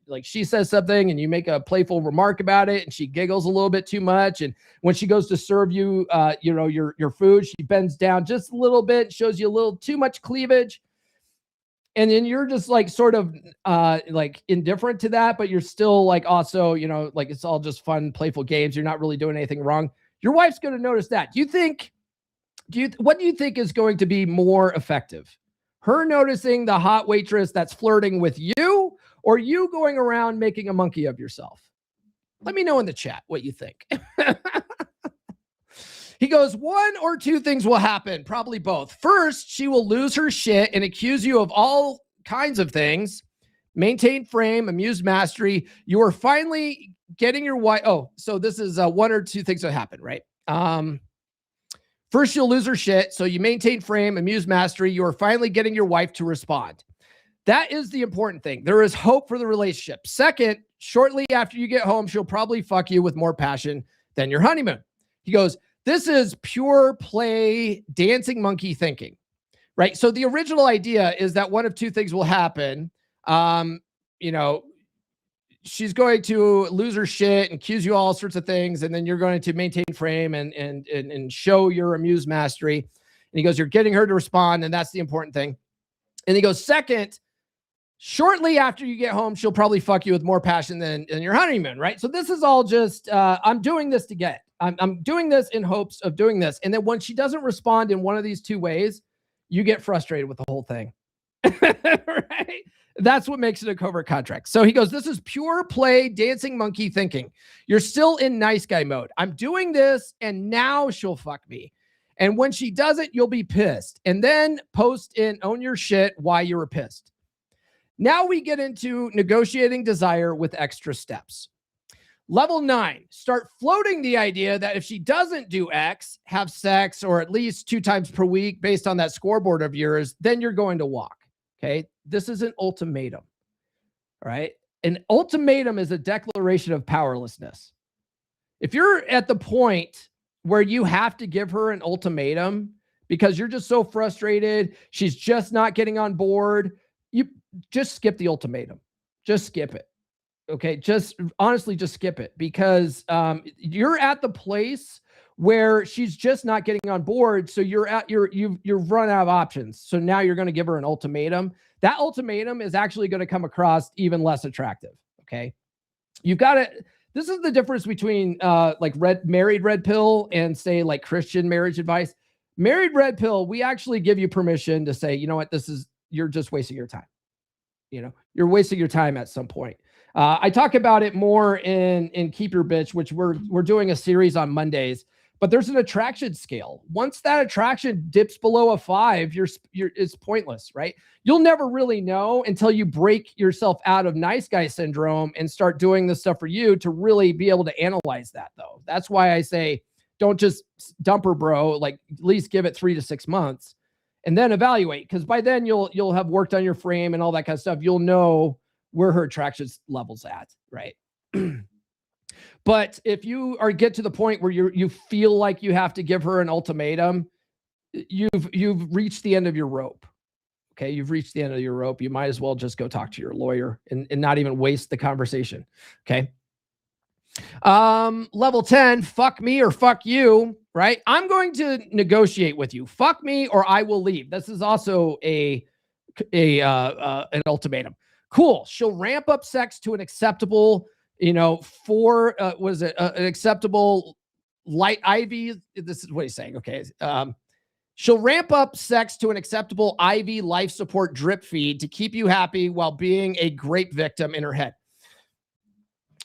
Speaker 1: like she says something and you make a playful remark about it, and she giggles a little bit too much, and when she goes to serve you your food, she bends down just a little bit, shows you a little too much cleavage, and then you're just like sort of like indifferent to that, but you're still like also, like it's all just fun, playful games. You're not really doing anything wrong. Your wife's going to notice that. What do you think is going to be more effective? Her noticing the hot waitress that's flirting with you, or you going around making a monkey of yourself? Let me know in the chat what you think. He goes, one or two things will happen, probably both. First, she will lose her shit and accuse you of all kinds of things. Maintain frame, amuse mastery. You are finally getting your wife. Oh, so this is one or two things that happen, right? First, you'll lose her shit. So you maintain frame, amuse mastery. You are finally getting your wife to respond. That is the important thing. There is hope for the relationship. Second, shortly after you get home, she'll probably fuck you with more passion than your honeymoon. He goes, this is pure play, dancing monkey thinking, right? So the original idea is that one of two things will happen. She's going to lose her shit and accuse you all sorts of things, and then you're going to maintain frame and show your amuse mastery. And he goes, you're getting her to respond, and that's the important thing. And he goes, second, shortly after you get home, she'll probably fuck you with more passion than your honeymoon, right? So this is all just, I'm doing this to get. I'm doing this in hopes of doing this. And then when she doesn't respond in one of these two ways, you get frustrated with the whole thing. Right? That's what makes it a covert contract. So he goes, this is pure play, dancing monkey thinking. You're still in nice guy mode. I'm doing this, and now she'll fuck me. And when she doesn't, you'll be pissed. And then post and own your shit why you were pissed. Now we get into negotiating desire with extra steps. Level 9, start floating the idea that if she doesn't do X, have sex, or at least 2 times per week based on that scoreboard of yours, then you're going to walk. Okay. This is an ultimatum. All right. An ultimatum is a declaration of powerlessness. If you're at the point where you have to give her an ultimatum because you're just so frustrated, she's just not getting on board, you just skip the ultimatum. Just skip it. Okay. Just honestly, just skip it, because you're at the place where she's just not getting on board. So you've run out of options. So now you're going to give her an ultimatum. That ultimatum is actually going to come across even less attractive. Okay. You've got to, this is the difference between like married red pill and say like Christian marriage advice. Married red pill, we actually give you permission to say, you know what, you're just wasting your time. You're wasting your time at some point. I talk about it more in Keep Your Bitch, which we're doing a series on Mondays. But there's an attraction scale. Once that attraction dips below a 5, it's pointless, right? You'll never really know until you break yourself out of nice guy syndrome and start doing this stuff for you to really be able to analyze that, though. That's why I say don't just dump her, bro. Like, at least give it 3 to 6 months and then evaluate, because by then you'll have worked on your frame and all that kind of stuff. You'll know where her attraction level's at, right? But if you get to the point where you feel like you have to give her an ultimatum, you've reached the end of your rope. Okay, you've reached the end of your rope. You might as well just go talk to your lawyer and not even waste the conversation. Okay. Level 10, fuck me or fuck you, right? I'm going to negotiate with you. Fuck me or I will leave. This is also an ultimatum. Cool. She'll ramp up sex to an acceptable, an acceptable light IV. This is what he's saying. Okay. She'll ramp up sex to an acceptable IV life support drip feed to keep you happy while being a great victim in her head.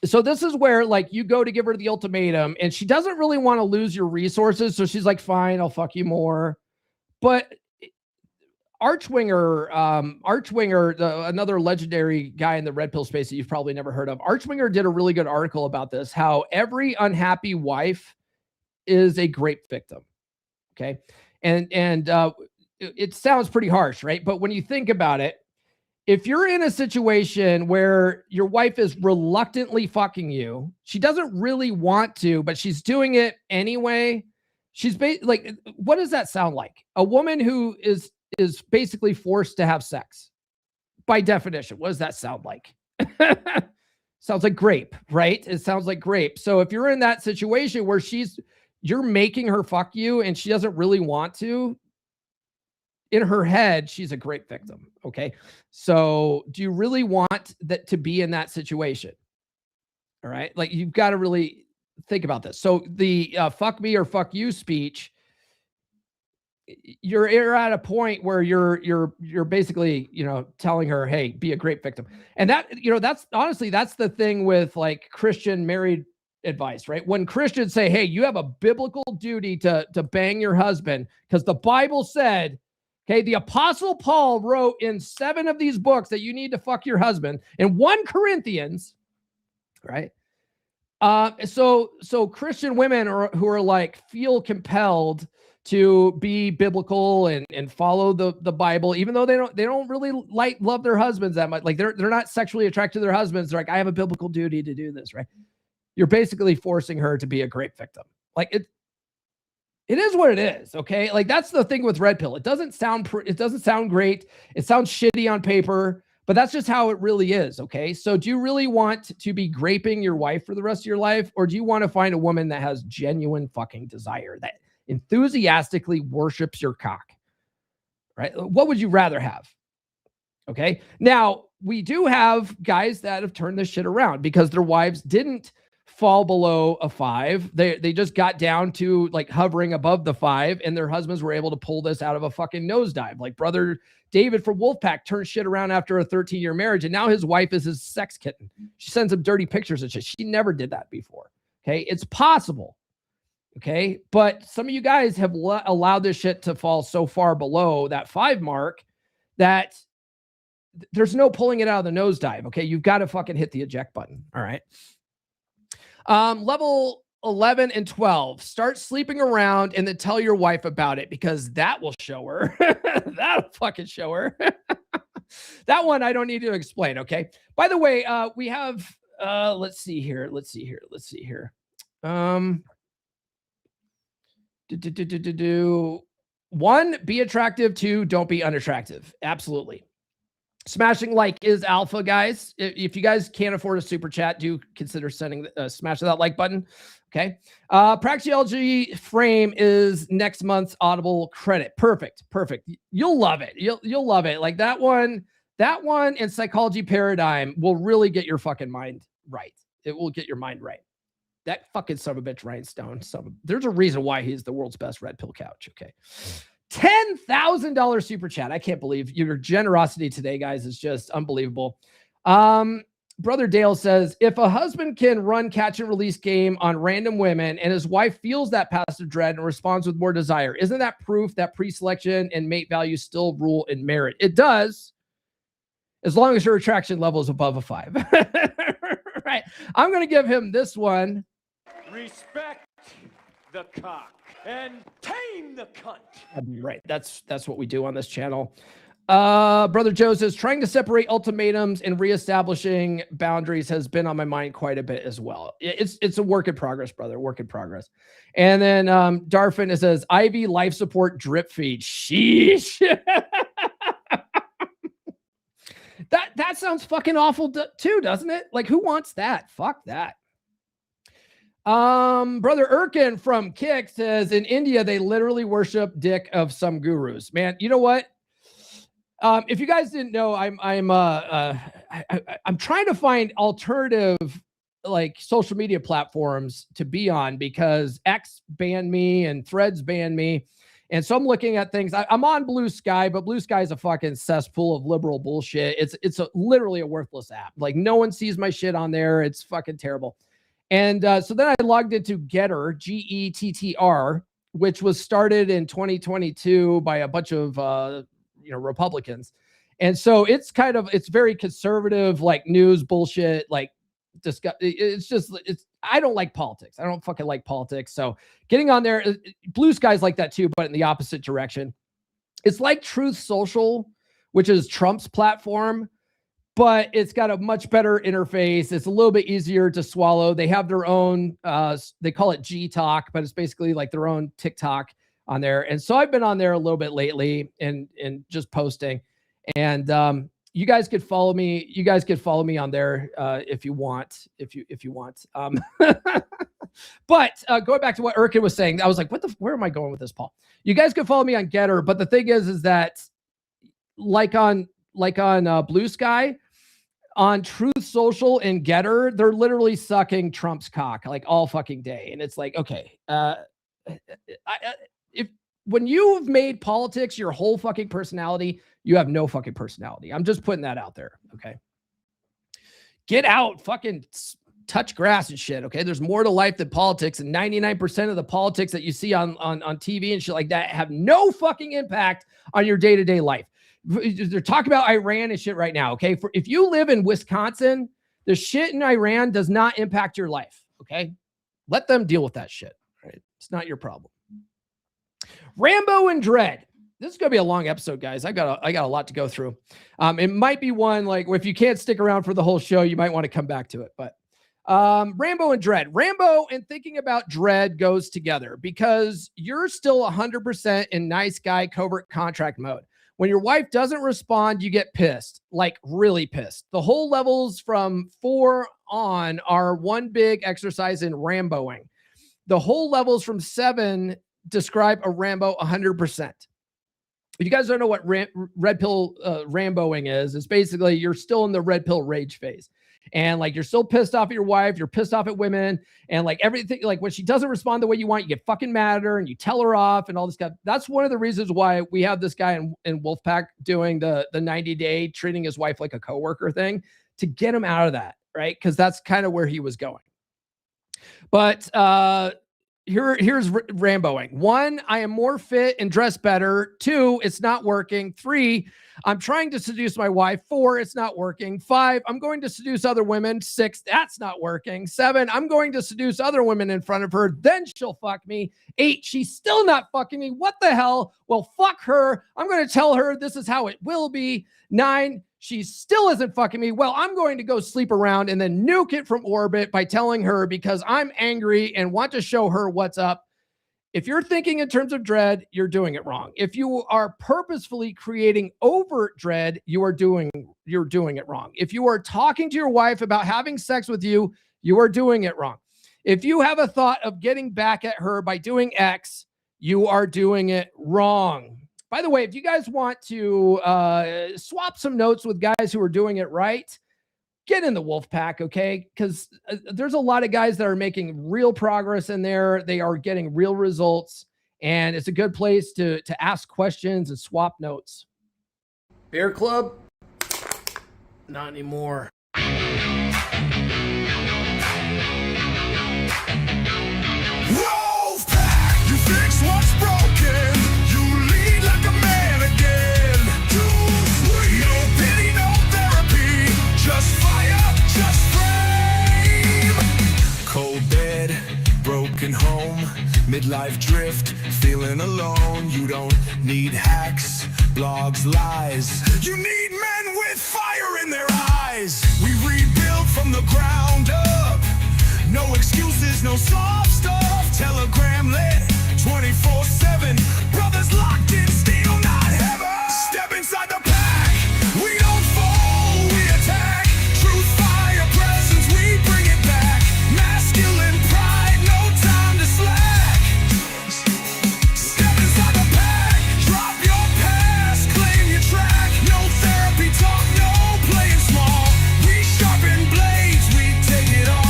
Speaker 1: So this is where like you go to give her the ultimatum and she doesn't really want to lose your resources. So she's like, fine, I'll fuck you more. But Archwinger, another legendary guy in the red pill space that you've probably never heard of. Archwinger did a really good article about this, how every unhappy wife is a great victim. Okay. And it sounds pretty harsh, right? But when you think about it, if you're in a situation where your wife is reluctantly fucking you, she doesn't really want to, but she's doing it anyway. She's like, what does that sound like? A woman who is basically forced to have sex. By definition, what does that sound like? Sounds like grape, right? It sounds like grape. So if you're in that situation where you're making her fuck you and she doesn't really want to, in her head, she's a grape victim. Okay. So do you really want that to be in that situation? All right. Like, you've got to really think about this. So the fuck me or fuck you speech, you're at a point where you're basically, telling her, hey, be a grape victim. And that, that's honestly, that's the thing with like Christian married advice, right? When Christians say, hey, you have a biblical duty to bang your husband because the Bible said, okay, the Apostle Paul wrote in 7 of these books that you need to fuck your husband, and 1 Corinthians, right? So Christian women who are like feel compelled to be biblical and follow the Bible, even though they don't really love their husbands that much. Like they're not sexually attracted to their husbands. They're like, I have a biblical duty to do this, right? You're basically forcing her to be a grape victim. Like it is what it is. Okay. Like that's the thing with red pill. It doesn't sound great. It sounds shitty on paper, but that's just how it really is. Okay. So do you really want to be graping your wife for the rest of your life? Or do you want to find a woman that has genuine fucking desire, that enthusiastically worships your cock, right? What would you rather have? Okay. Now we do have guys that have turned this shit around because their wives didn't fall below a 5. They just got down to like hovering above the 5, and their husbands were able to pull this out of a fucking nosedive. Like brother David from Wolfpack turned shit around after a 13-year marriage, and now his wife is his sex kitten. She sends him dirty pictures and shit. She never did that before. Okay. It's possible. Okay. But some of you guys have allowed this shit to fall so far below that 5 mark that there's no pulling it out of the nosedive. Okay. You've got to fucking hit the eject button. All right. Level 11 and 12, start sleeping around and then tell your wife about it, because that will show her. That'll fucking show her. That one I don't need to explain. Okay. By the way, we have, let's see here. 1, be attractive. 2, don't be unattractive. Absolutely. Smashing like is alpha, guys. If you guys can't afford a super chat, do consider smash that like button. Okay. Praxeology frame is next month's Audible credit. Perfect. You'll love it. You'll love it. Like that one and psychology paradigm will really get your fucking mind right. It will get your mind right. That fucking son of a bitch, Rhinestone. There's a reason why he's the world's best red pill couch. Okay. $10,000 super chat. I can't believe your generosity today, guys, is just unbelievable. Brother Dale says, if a husband can run catch and release game on random women and his wife feels that passive dread and responds with more desire, isn't that proof that pre-selection and mate value still rule in marriage? It does, as long as your attraction level is above a 5. Right. I'm going to give him this one.
Speaker 5: Respect the cock and tame the cunt.
Speaker 1: Right. That's what we do on this channel. Brother Joe says, trying to separate ultimatums and reestablishing boundaries has been on my mind quite a bit as well. It's a work in progress, brother. Work in progress. And then Darfin says, IV life support drip feed. Sheesh. That sounds fucking awful too, doesn't it? Like, who wants that? Fuck that. Brother Erkin from Kick says, in India, they literally worship dick of some gurus. Man, you know what? If you guys didn't know, I'm trying to find alternative like social media platforms to be on, because X banned me and Threads banned me. And so I'm looking at things. I'm on Blue Sky, but Blue Sky is a fucking cesspool of liberal bullshit. It's literally a worthless app. Like, no one sees my shit on there. It's fucking terrible. And so then I logged into Getter, Gettr, which was started in 2022 by a bunch of Republicans. And so it's very conservative, like news bullshit, like I don't like politics. I don't fucking like politics. So getting on there, Blue Sky's like that too, but in the opposite direction. It's like Truth Social, which is Trump's platform, but it's got a much better interface. It's a little bit easier to swallow. They have their own, they call it G Talk, but it's basically like their own TikTok on there. And so I've been on there a little bit lately and just posting. And you guys could follow me. You guys could follow me on there if you want. If you want. But going back to what Erkin was saying, I was like, where am I going with this, Paul? You guys can follow me on Getter, but the thing is that like on Blue Sky, on Truth Social and Getter, they're literally sucking Trump's cock like all fucking day. And it's like, okay, when you've made politics your whole fucking personality, you have no fucking personality. I'm just putting that out there. Okay. Get out, fucking touch grass and shit. Okay. There's more to life than politics. And 99% of the politics that you see on TV and shit like that have no fucking impact on your day-to-day life. They're talking about Iran and shit right now. Okay. If you live in Wisconsin, the shit in Iran does not impact your life. Okay. Let them deal with that shit. Right. It's not your problem. Rambo and Dread. This is going to be a long episode, guys. I got a lot to go through. It might be one, like, if you can't stick around for the whole show, you might want to come back to it. But Rambo and Dread. Rambo and thinking about Dread goes together because you're still 100% in nice guy covert contract mode. When your wife doesn't respond, you get pissed, like really pissed. The whole levels from 4 on are one big exercise in Ramboing. The whole levels from 7 describe a Rambo 100%. If you guys don't know what red pill Ramboing is, it's basically you're still in the red pill rage phase. And like, you're still pissed off at your wife, you're pissed off at women, and like everything, like when she doesn't respond the way you want, you get fucking mad at her and you tell her off and all this stuff. That's one of the reasons why we have this guy in Wolfpack doing the 90-day treating his wife like a coworker thing to get him out of that, right? Because that's kind of where he was going. But here's Ramboing. 1, I am more fit and dress better. 2, it's not working. 3, I'm trying to seduce my wife. 4, it's not working. 5, I'm going to seduce other women. 6, that's not working. 7, I'm going to seduce other women in front of her. Then she'll fuck me. 8, she's still not fucking me. What the hell? Well, fuck her. I'm going to tell her this is how it will be. 9, she still isn't fucking me. Well, I'm going to go sleep around and then nuke it from orbit by telling her because I'm angry and want to show her what's up. If you're thinking in terms of dread, you're doing it wrong. If you are purposefully creating overt dread, you're doing it wrong. If you are talking to your wife about having sex with you, you are doing it wrong. If you have a thought of getting back at her by doing X, you are doing it wrong. By the way, if you guys want to swap some notes with guys who are doing it right, get in the Wolfpack, okay? Because there's a lot of guys that are making real progress in there. They are getting real results, and it's a good place to ask questions and swap notes. Beer Club? Not anymore.
Speaker 8: Wolfpack, you fix what's broken. You lead like a man again. No pity, no therapy. Just fire, just flame. Cold bed, broken home, midlife drift, feeling alone. You don't need hacks, blogs, lies. You need men with fire in their eyes. We rebuild from the ground up. No excuses, no soft stuff. Telegram lit 24/7. Brothers locked in steel, not heaven. Step inside the pack. We don't fall, we attack. Truth, fire, presence, we bring it back. Masculine pride, no time to slack. Step inside the pack. Drop your past, claim your track. No therapy talk, no playing small. We sharpen blades, we take it all.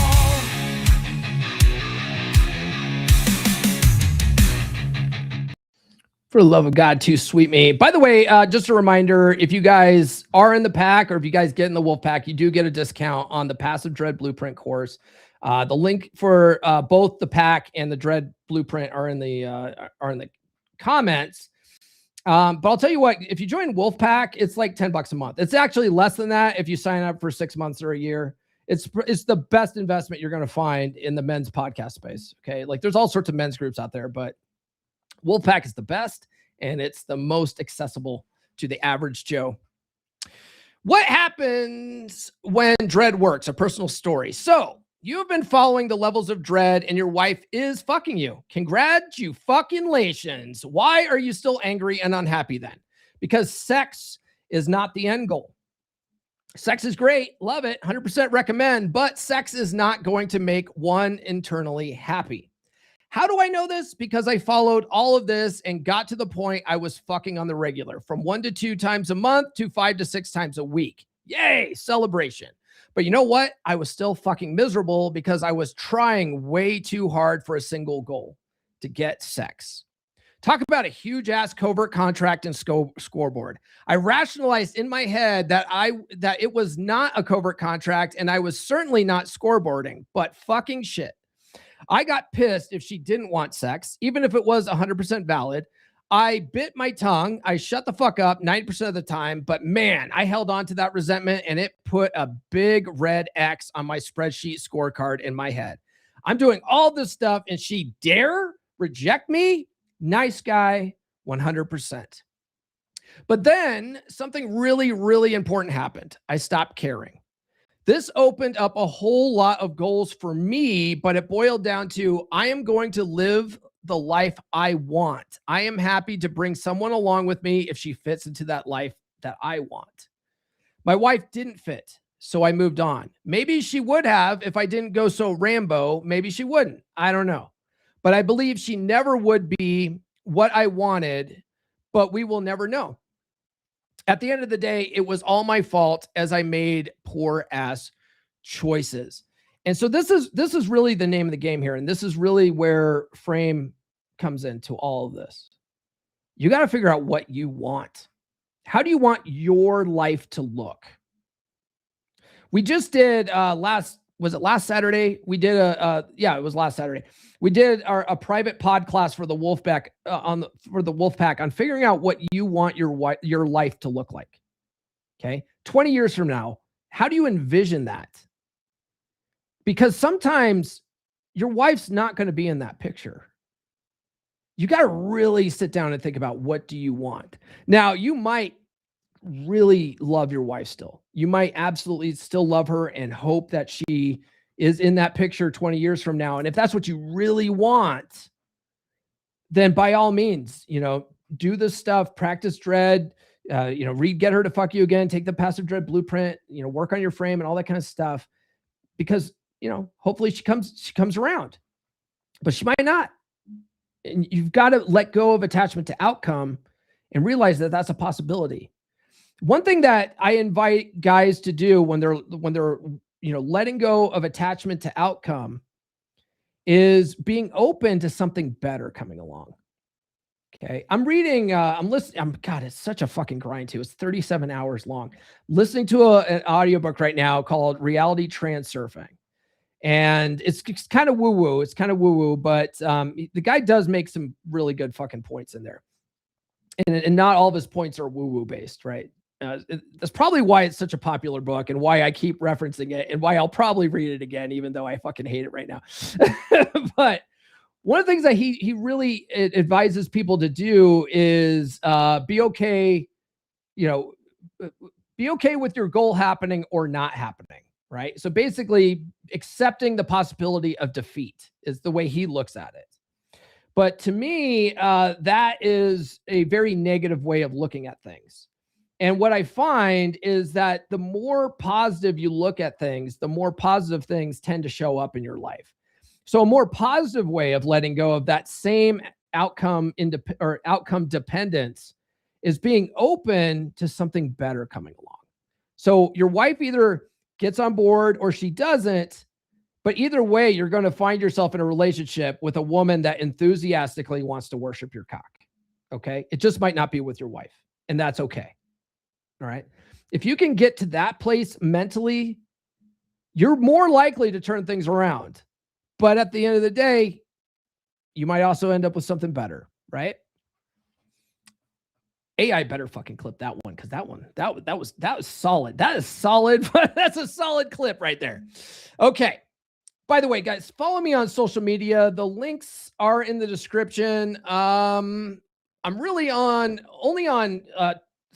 Speaker 1: For the love of God, too sweet me. By the way, just a reminder, if you guys are in the pack or if you guys get in the Wolfpack, you do get a discount on the Passive Dread Blueprint course. The link for both the pack and the Dread Blueprint are in the comments. But I'll tell you what, if you join Wolfpack, it's like $10 a month. It's actually less than that if you sign up for 6 months or a year. It's the best investment you're going to find in the men's podcast space. Okay. Like there's all sorts of men's groups out there, but Wolfpack is the best and it's the most accessible to the average Joe. What happens when dread works? A personal story. So you have been following the levels of dread and your wife is fucking you. Congratulations. Why are you still angry and unhappy then? Because sex is not the end goal. Sex is great. Love it. 100% recommend, but sex is not going to make one internally happy. How do I know this? Because I followed all of this and got to the point I was fucking on the regular, from 1 to 2 times a month to 5 to 6 times a week. Yay, celebration. But you know what? I was still fucking miserable because I was trying way too hard for a single goal: to get sex. Talk about a huge ass covert contract and scoreboard. I rationalized in my head that it was not a covert contract and I was certainly not scoreboarding, but fucking shit. I got pissed if she didn't want sex, even if it was 100% valid. I bit my tongue. I shut the fuck up 90% of the time, but man, I held on to that resentment and it put a big red X on my spreadsheet scorecard in my head. I'm doing all this stuff and she dare reject me? Nice guy, 100%. But then something really, really important happened. I stopped caring. This opened up a whole lot of goals for me, but it boiled down to, I am going to live the life I want. I am happy to bring someone along with me if she fits into that life that I want. My wife didn't fit, so I moved on. Maybe she would have if I didn't go so Rambo. Maybe she wouldn't. I don't know. But I believe she never would be what I wanted, but we will never know. At the end of the day, it was all my fault as I made poor ass choices. And so this is really the name of the game here. And this is really where frame comes into all of this. You got to figure out what you want. How do you want your life to look? We just did last Saturday? We did it was last Saturday. We did a private pod class for the Wolfpack for the Wolfpack on figuring out what you want your life to look like. Okay. 20 years from now, how do you envision that? Because sometimes your wife's not going to be in that picture. You got to really sit down and think about, what do you want? Now, you might really love your wife still. You might absolutely still love her and hope that she is in that picture 20 years from now. And if that's what you really want, then by all means, do this stuff, practice dread, read Get Her to Fuck You Again, take the passive dread blueprint, work on your frame and all that kind of stuff, because, hopefully she comes around, but she might not. And you've got to let go of attachment to outcome and realize that that's a possibility. One thing that I invite guys to do when they're letting go of attachment to outcome is being open to something better coming along. Okay. I'm reading, I'm listening. God, it's such a fucking grind too. It's 37 hours long. Listening to an audiobook right now called Reality Transurfing. And it's kind of woo-woo. It's kind of woo-woo, but the guy does make some really good fucking points in there. And not all of his points are woo-woo based, right? That's probably why it's such a popular book and why I keep referencing it and why I'll probably read it again, even though I fucking hate it right now. But one of the things that he really advises people to do is be okay, be okay with your goal happening or not happening, right? So basically accepting the possibility of defeat is the way he looks at it. But to me, that is a very negative way of looking at things. And what I find is that the more positive you look at things, the more positive things tend to show up in your life. So a more positive way of letting go of that same outcome dependence is being open to something better coming along. So your wife either gets on board or she doesn't, but either way, you're going to find yourself in a relationship with a woman that enthusiastically wants to worship your cock. Okay. It just might not be with your wife, and that's okay. All right. If you can get to that place mentally, you're more likely to turn things around. But at the end of the day, you might also end up with something better, right? AI better fucking clip that one, because that was solid. That is solid. That's a solid clip right there. Okay. By the way, guys, follow me on social media. The links are in the description. I'm really only on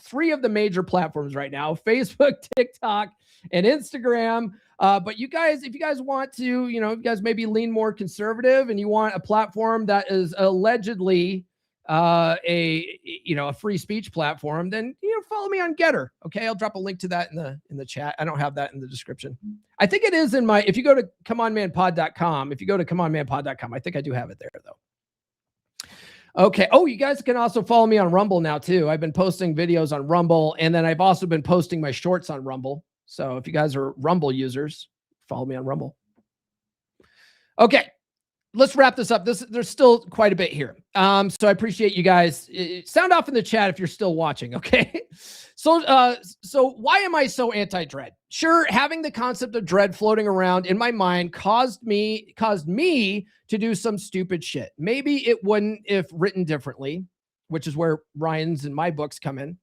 Speaker 1: three of the major platforms right now: Facebook, TikTok, and Instagram. But you guys, if you guys want to, you know, if you guys maybe lean more conservative and you want a platform that is allegedly a free speech platform, then, you know, follow me on Getter. Okay. I'll drop a link to that in the chat. I don't have that in the description. I think it is in my, if you go to comeonmanpod.com, I think I do have it there though. Okay. Oh, you guys can also follow me on Rumble now too. I've been posting videos on Rumble, and then I've also been posting my shorts on Rumble. So if you guys are Rumble users, follow me on Rumble. Okay. Let's wrap this up. There's still quite a bit here. So I appreciate you guys. Sound off in the chat if you're still watching. Okay. So why am I so anti-dread? Sure. Having the concept of dread floating around in my mind caused me to do some stupid shit. Maybe it wouldn't if written differently, which is where Ryan's and my books come in.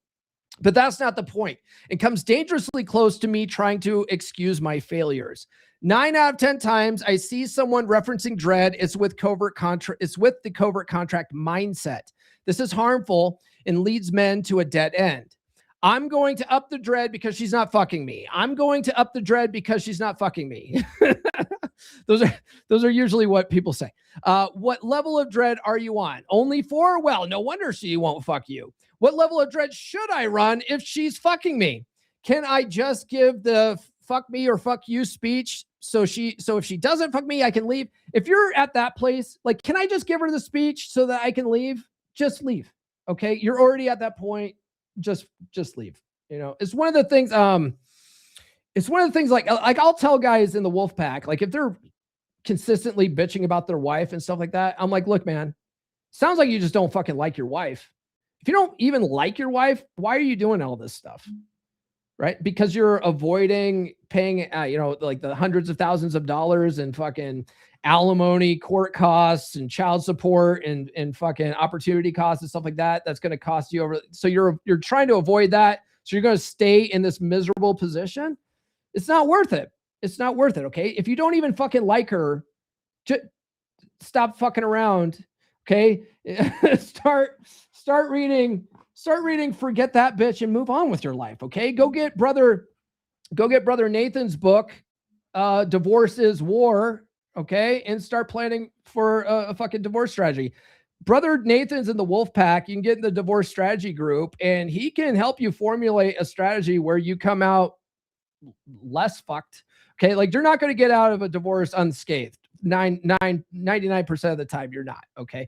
Speaker 1: But that's not the point. It comes dangerously close to me trying to excuse my failures. 9 out of 10 times I see someone referencing dread, it's with the covert contract mindset. This is harmful and leads men to a dead end. I'm going to up the dread because she's not fucking me. I'm going to up the dread because she's not fucking me. Those are usually what people say. What level of dread are you on? Only 4? Well, no wonder she won't fuck you. What level of dread should I run if she's fucking me? Can I just give the fuck me or fuck you speech so if she doesn't fuck me, I can leave? If you're at that place, like, can I just give her the speech so that I can leave? Just leave. Okay. You're already at that point. Just leave. You know, it's one of the things, like I'll tell guys in the Wolfpack, like if they're consistently bitching about their wife and stuff like that, I'm like, look, man, sounds like you just don't fucking like your wife. If you don't even like your wife, why are you doing all this stuff? Right? Because you're avoiding paying, like the hundreds of thousands of dollars and fucking alimony, court costs, and child support, and fucking opportunity costs and stuff like that. That's going to cost you over. So you're trying to avoid that. So you're going to stay in this miserable position. It's not worth it. It's not worth it. Okay. If you don't even fucking like her, just stop fucking around. Okay. Start reading, Forget That Bitch, and move on with your life. Okay. Go get brother Nathan's book, Divorce is War. Okay. And start planning for a fucking divorce strategy. Brother Nathan's in the Wolfpack. You can get in the divorce strategy group, and he can help you formulate a strategy where you come out less fucked. Okay. Like, you're not going to get out of a divorce unscathed. 99% of the time you're not. Okay.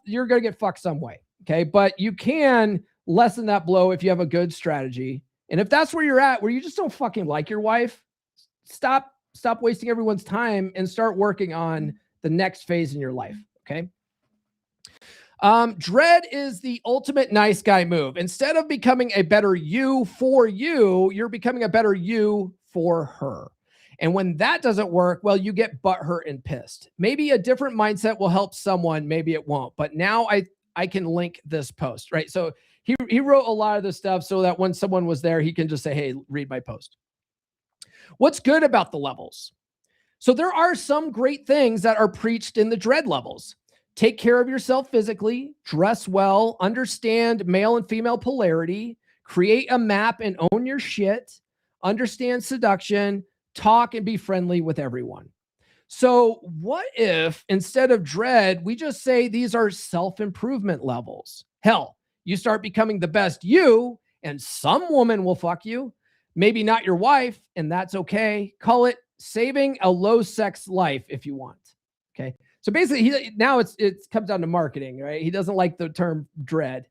Speaker 1: You're going to get fucked some way. Okay. But you can lessen that blow if you have a good strategy. And if that's where you're at, where you just don't fucking like your wife, stop wasting everyone's time and start working on the next phase in your life. Okay. Dread is the ultimate nice guy move. Instead of becoming a better you for you, you're becoming a better you for her. And when that doesn't work, well, you get butthurt and pissed. Maybe a different mindset will help someone. Maybe it won't. But now I can link this post, right? So he wrote a lot of this stuff so that when someone was there, he can just say, hey, read my post. What's good about the levels? So there are some great things that are preached in the dread levels. Take care of yourself physically, dress well, understand male and female polarity, create a map and own your shit, understand seduction, talk and be friendly with everyone. So what if instead of dread, we just say these are self-improvement levels? Hell, you start becoming the best you, and some woman will fuck you. Maybe not your wife, and that's okay. Call it saving a low sex life if you want. Okay. So basically, now it comes down to marketing, right? He doesn't like the term dread.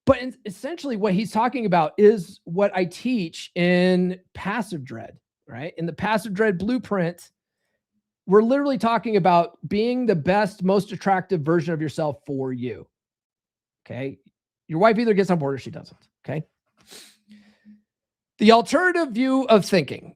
Speaker 1: But essentially what he's talking about is what I teach in passive dread, right? In the passive dread blueprint, we're literally talking about being the best, most attractive version of yourself for you. Okay. Your wife either gets on board or she doesn't. Okay. The alternative view of thinking.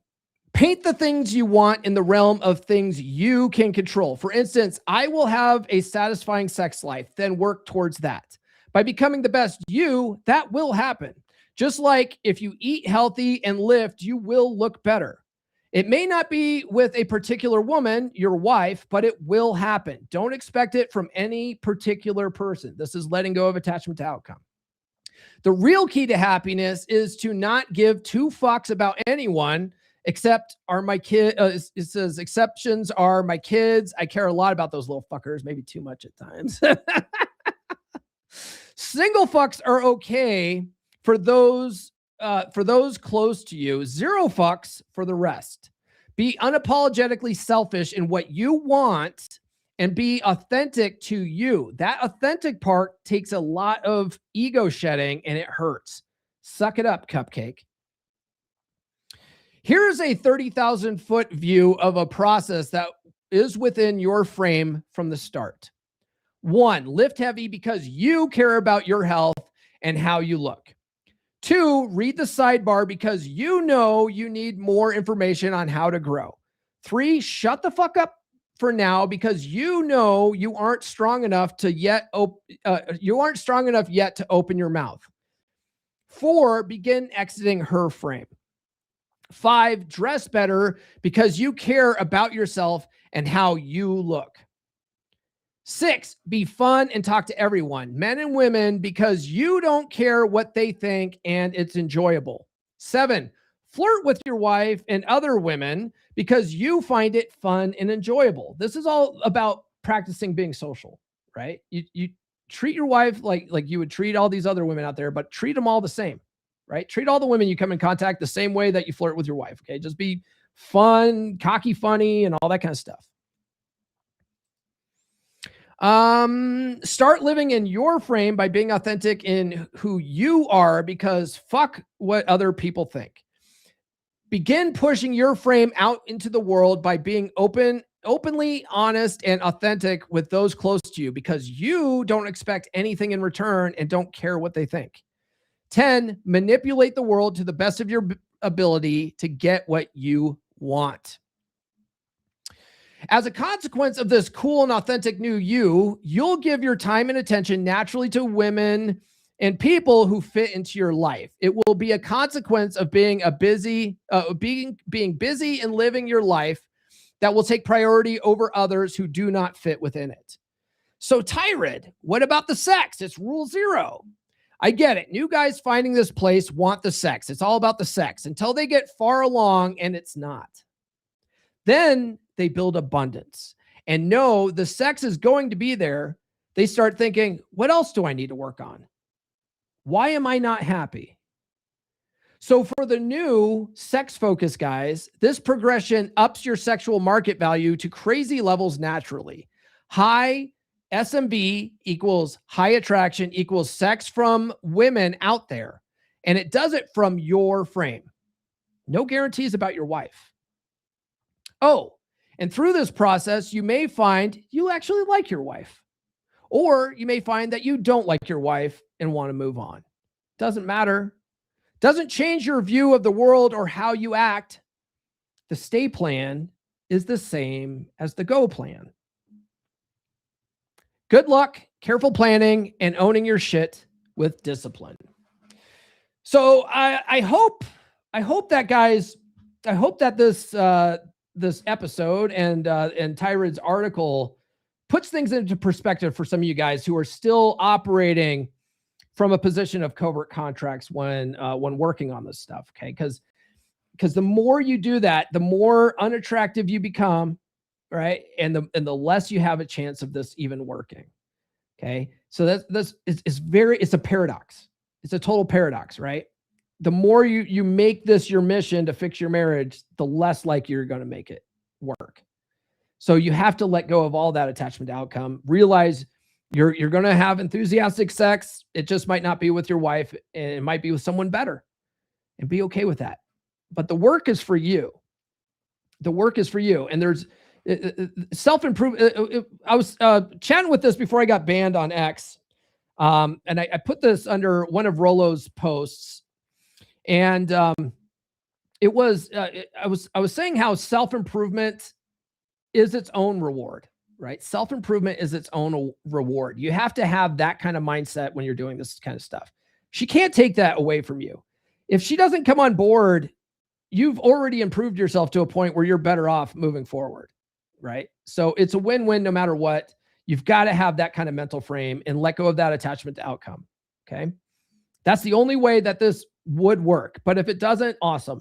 Speaker 1: Paint the things you want in the realm of things you can control. For instance, I will have a satisfying sex life, then work towards that. By becoming the best you, that will happen. Just like if you eat healthy and lift, you will look better. It may not be with a particular woman, your wife, but it will happen. Don't expect it from any particular person. This is letting go of attachment to outcome. The real key to happiness is to not give two fucks about anyone except are my kid. It says exceptions are my kids. I care a lot about those little fuckers, maybe too much at times. Single fucks are okay for those close to you. Zero fucks for the rest. Be unapologetically selfish in what you want and be authentic to you. That authentic part takes a lot of ego shedding and it hurts. Suck it up, cupcake. Here's a 30,000 foot view of a process that is within your frame from the start. 1, lift heavy because you care about your health and how you look. 2, read the sidebar because you know you need more information on how to grow. 3, shut the fuck up for now because you know you aren't strong enough to yet to open your mouth. 4, begin exiting her frame. 5, dress better because you care about yourself and how you look. 6, be fun and talk to everyone, men and women, because you don't care what they think and it's enjoyable. 7, flirt with your wife and other women because you find it fun and enjoyable. This is all about practicing being social, right? You treat your wife like you would treat all these other women out there, but treat them all the same, right? Treat all the women you come in contact the same way that you flirt with your wife, okay? Just be fun, cocky, funny, and all that kind of stuff. Start living in your frame by being authentic in who you are because fuck what other people think. Begin pushing your frame out into the world by being openly honest and authentic with those close to you because you don't expect anything in return and don't care what they think. 10, manipulate the world to the best of your ability to get what you want. As a consequence of this cool and authentic new you, you'll give your time and attention naturally to women and people who fit into your life. It will be a consequence of being busy and living your life that will take priority over others who do not fit within it. So Tyrod, what about the sex? It's rule 0. I get it. New guys finding this place want the sex. It's all about the sex until they get far along and it's not. Then they build abundance and know the sex is going to be there. They start thinking, what else do I need to work on? Why am I not happy? So for the new sex focused guys, this progression ups your sexual market value to crazy levels naturally. High SMV equals high attraction equals sex from women out there. And it does it from your frame. No guarantees about your wife. Oh, and through this process, you may find you actually like your wife. Or you may find that you don't like your wife and want to move on. Doesn't matter. Doesn't change your view of the world or how you act. The stay plan is the same as the go plan. Good luck, careful planning, and owning your shit with discipline. So I hope that guys, I hope that this episode and Tyrod's article puts things into perspective for some of you guys who are still operating from a position of covert contracts when working on this stuff. Okay, because the more you do that, the more unattractive you become, right? And the less you have a chance of this even working. Okay, so it's a paradox. It's a total paradox, right? The more you make this your mission to fix your marriage, the less likely you're going to make it work. So you have to let go of all that attachment to outcome. Realize you're going to have enthusiastic sex. It just might not be with your wife, and it might be with someone better, and be okay with that. But the work is for you. The work is for you. And there's self-improvement. I was chatting with this before I got banned on X. And I put this under one of Rollo's posts. And I was saying how self-improvement is its own reward, right? Self-improvement is its own reward. You have to have that kind of mindset when you're doing this kind of stuff. She can't take that away from you. If she doesn't come on board, you've already improved yourself to a point where you're better off moving forward, right? So it's a win-win no matter what. You've got to have that kind of mental frame and let go of that attachment to outcome, okay? That's the only way that this would work. But if it doesn't, awesome.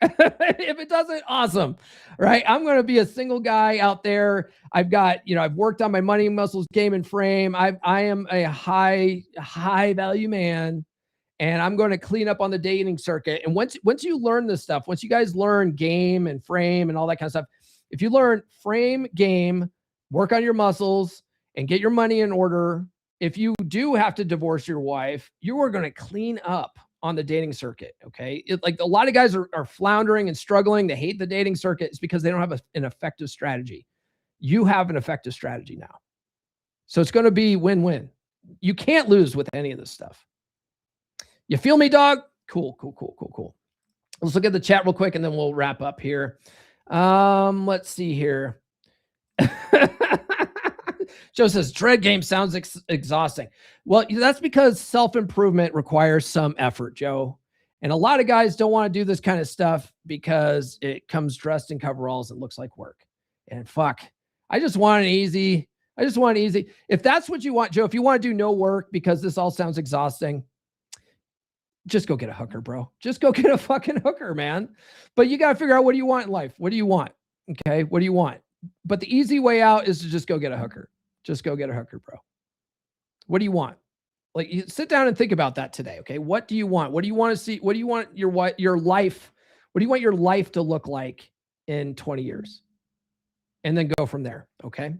Speaker 1: If it doesn't, awesome. Right? I'm going to be a single guy out there. I've got, I've worked on my money, muscles, game, and frame. I am a high value man, and I'm going to clean up on the dating circuit. And once you learn this stuff, once you guys learn game and frame and all that kind of stuff, if you learn frame, game, work on your muscles, and get your money in order, if you do have to divorce your wife, you are going to clean up on the dating circuit. Okay. Like a lot of guys are floundering and struggling. They hate the dating circuit. It's because they don't have an effective strategy. You have an effective strategy now. So it's going to be win-win. You can't lose with any of this stuff. You feel me, dog? Cool. Let's look at the chat real quick and then we'll wrap up here. Let's see here. Joe says, dread game sounds exhausting. Well, that's because self-improvement requires some effort, Joe. And a lot of guys don't want to do this kind of stuff because it comes dressed in coveralls and looks like work. And fuck, I just want it easy. If that's what you want, Joe, if you want to do no work because this all sounds exhausting, just go get a hooker, bro. Just go get a fucking hooker, man. But you got to figure out, what do you want in life? What do you want? Okay. What do you want? But the easy way out is to just go get a hooker. Just go get a hooker, bro. What do you want? Like, you sit down and think about that today. Okay. What do you want? What do you want to see? What do you want your life? What do you want your life to look like in 20 years? And then go from there. Okay.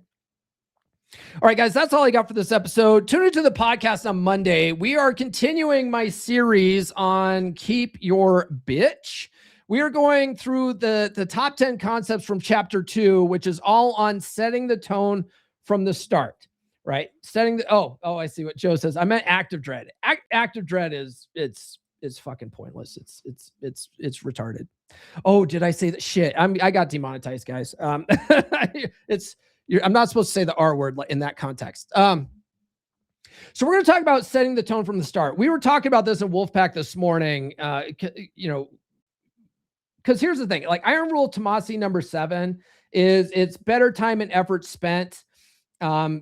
Speaker 1: All right, guys, that's all I got for this episode. Tune into the podcast on Monday. We are continuing my series on Keep Your Bitch. We are going through the top 10 concepts from chapter 2, which is all on setting the tone from the start, right? I see what Joe says. I meant active dread. Active dread is fucking pointless. It's retarded. Oh, did I say that? Shit. I got demonetized, guys. I'm not supposed to say the R word in that context. So we're going to talk about setting the tone from the start. We were talking about this in Wolfpack this morning, because here's the thing, like Iron Rule Tomasi number 7 is it's better time and effort spent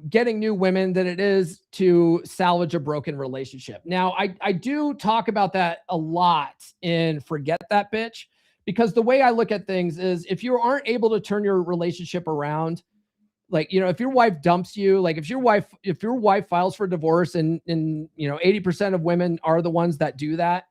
Speaker 1: getting new women than it is to salvage a broken relationship. Now, I do talk about that a lot in Forget That Bitch, because the way I look at things is if you aren't able to turn your relationship around, like, if your wife dumps you, like if your wife files for divorce and 80% of women are the ones that do that,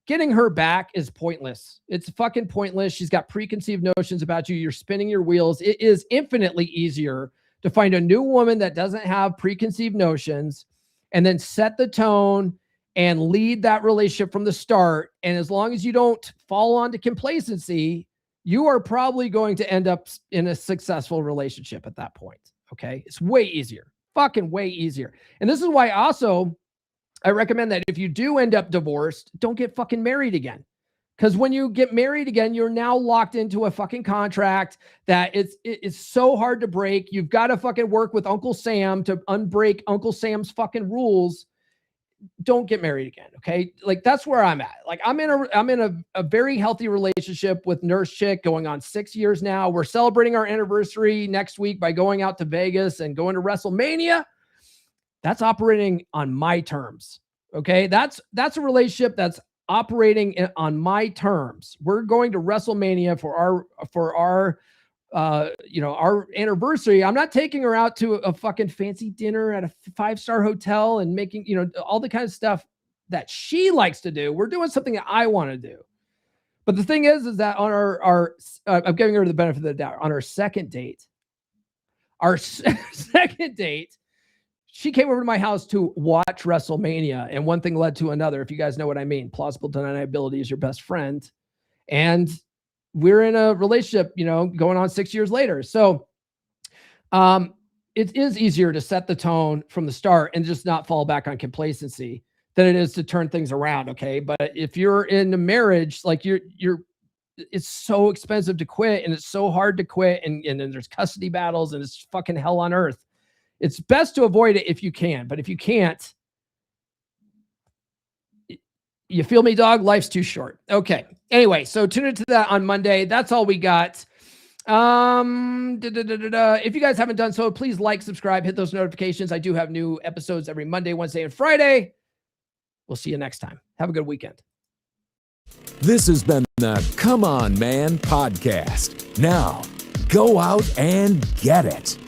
Speaker 1: getting her back is pointless. It's fucking pointless. She's got preconceived notions about you. You're spinning your wheels. It is infinitely easier to find a new woman that doesn't have preconceived notions and then set the tone and lead that relationship from the start. And as long as you don't fall onto complacency, you are probably going to end up in a successful relationship at that point. Okay. It's way easier, fucking way easier. And this is why also I recommend that if you do end up divorced, don't get fucking married again. Because when you get married again, you're now locked into a fucking contract that it's so hard to break. You've got to fucking work with Uncle Sam to unbreak Uncle Sam's fucking rules. Don't get married again. Okay. Like, that's where I'm at. Like, I'm in a very healthy relationship with Nurse Chick going on 6 years now. We're celebrating our anniversary next week by going out to Vegas and going to WrestleMania. That's operating on my terms. Okay. That's a relationship that's operating on my terms. We're going to WrestleMania for our anniversary. I'm not taking her out to a fucking fancy dinner at a 5-star hotel and making, all the kind of stuff that she likes to do. We're doing something that I want to do. But the thing is that on our I'm giving her the benefit of the doubt. On our second date, she came over to my house to watch WrestleMania, and one thing led to another. If you guys know what I mean, plausible deniability is your best friend. And we're in a relationship, going on 6 years later. So it is easier to set the tone from the start and just not fall back on complacency than it is to turn things around. Okay. But if you're in a marriage, like it's so expensive to quit, and it's so hard to quit. And then there's custody battles, and it's fucking hell on earth. It's best to avoid it if you can, but if you can't, you feel me, dog? Life's too short. Okay. Anyway, so tune into that on Monday. That's all we got. If you guys haven't done so, please like, subscribe, hit those notifications. I do have new episodes every Monday, Wednesday, and Friday. We'll see you next time. Have a good weekend.
Speaker 4: This has been the Come On Man podcast. Now, go out and get it.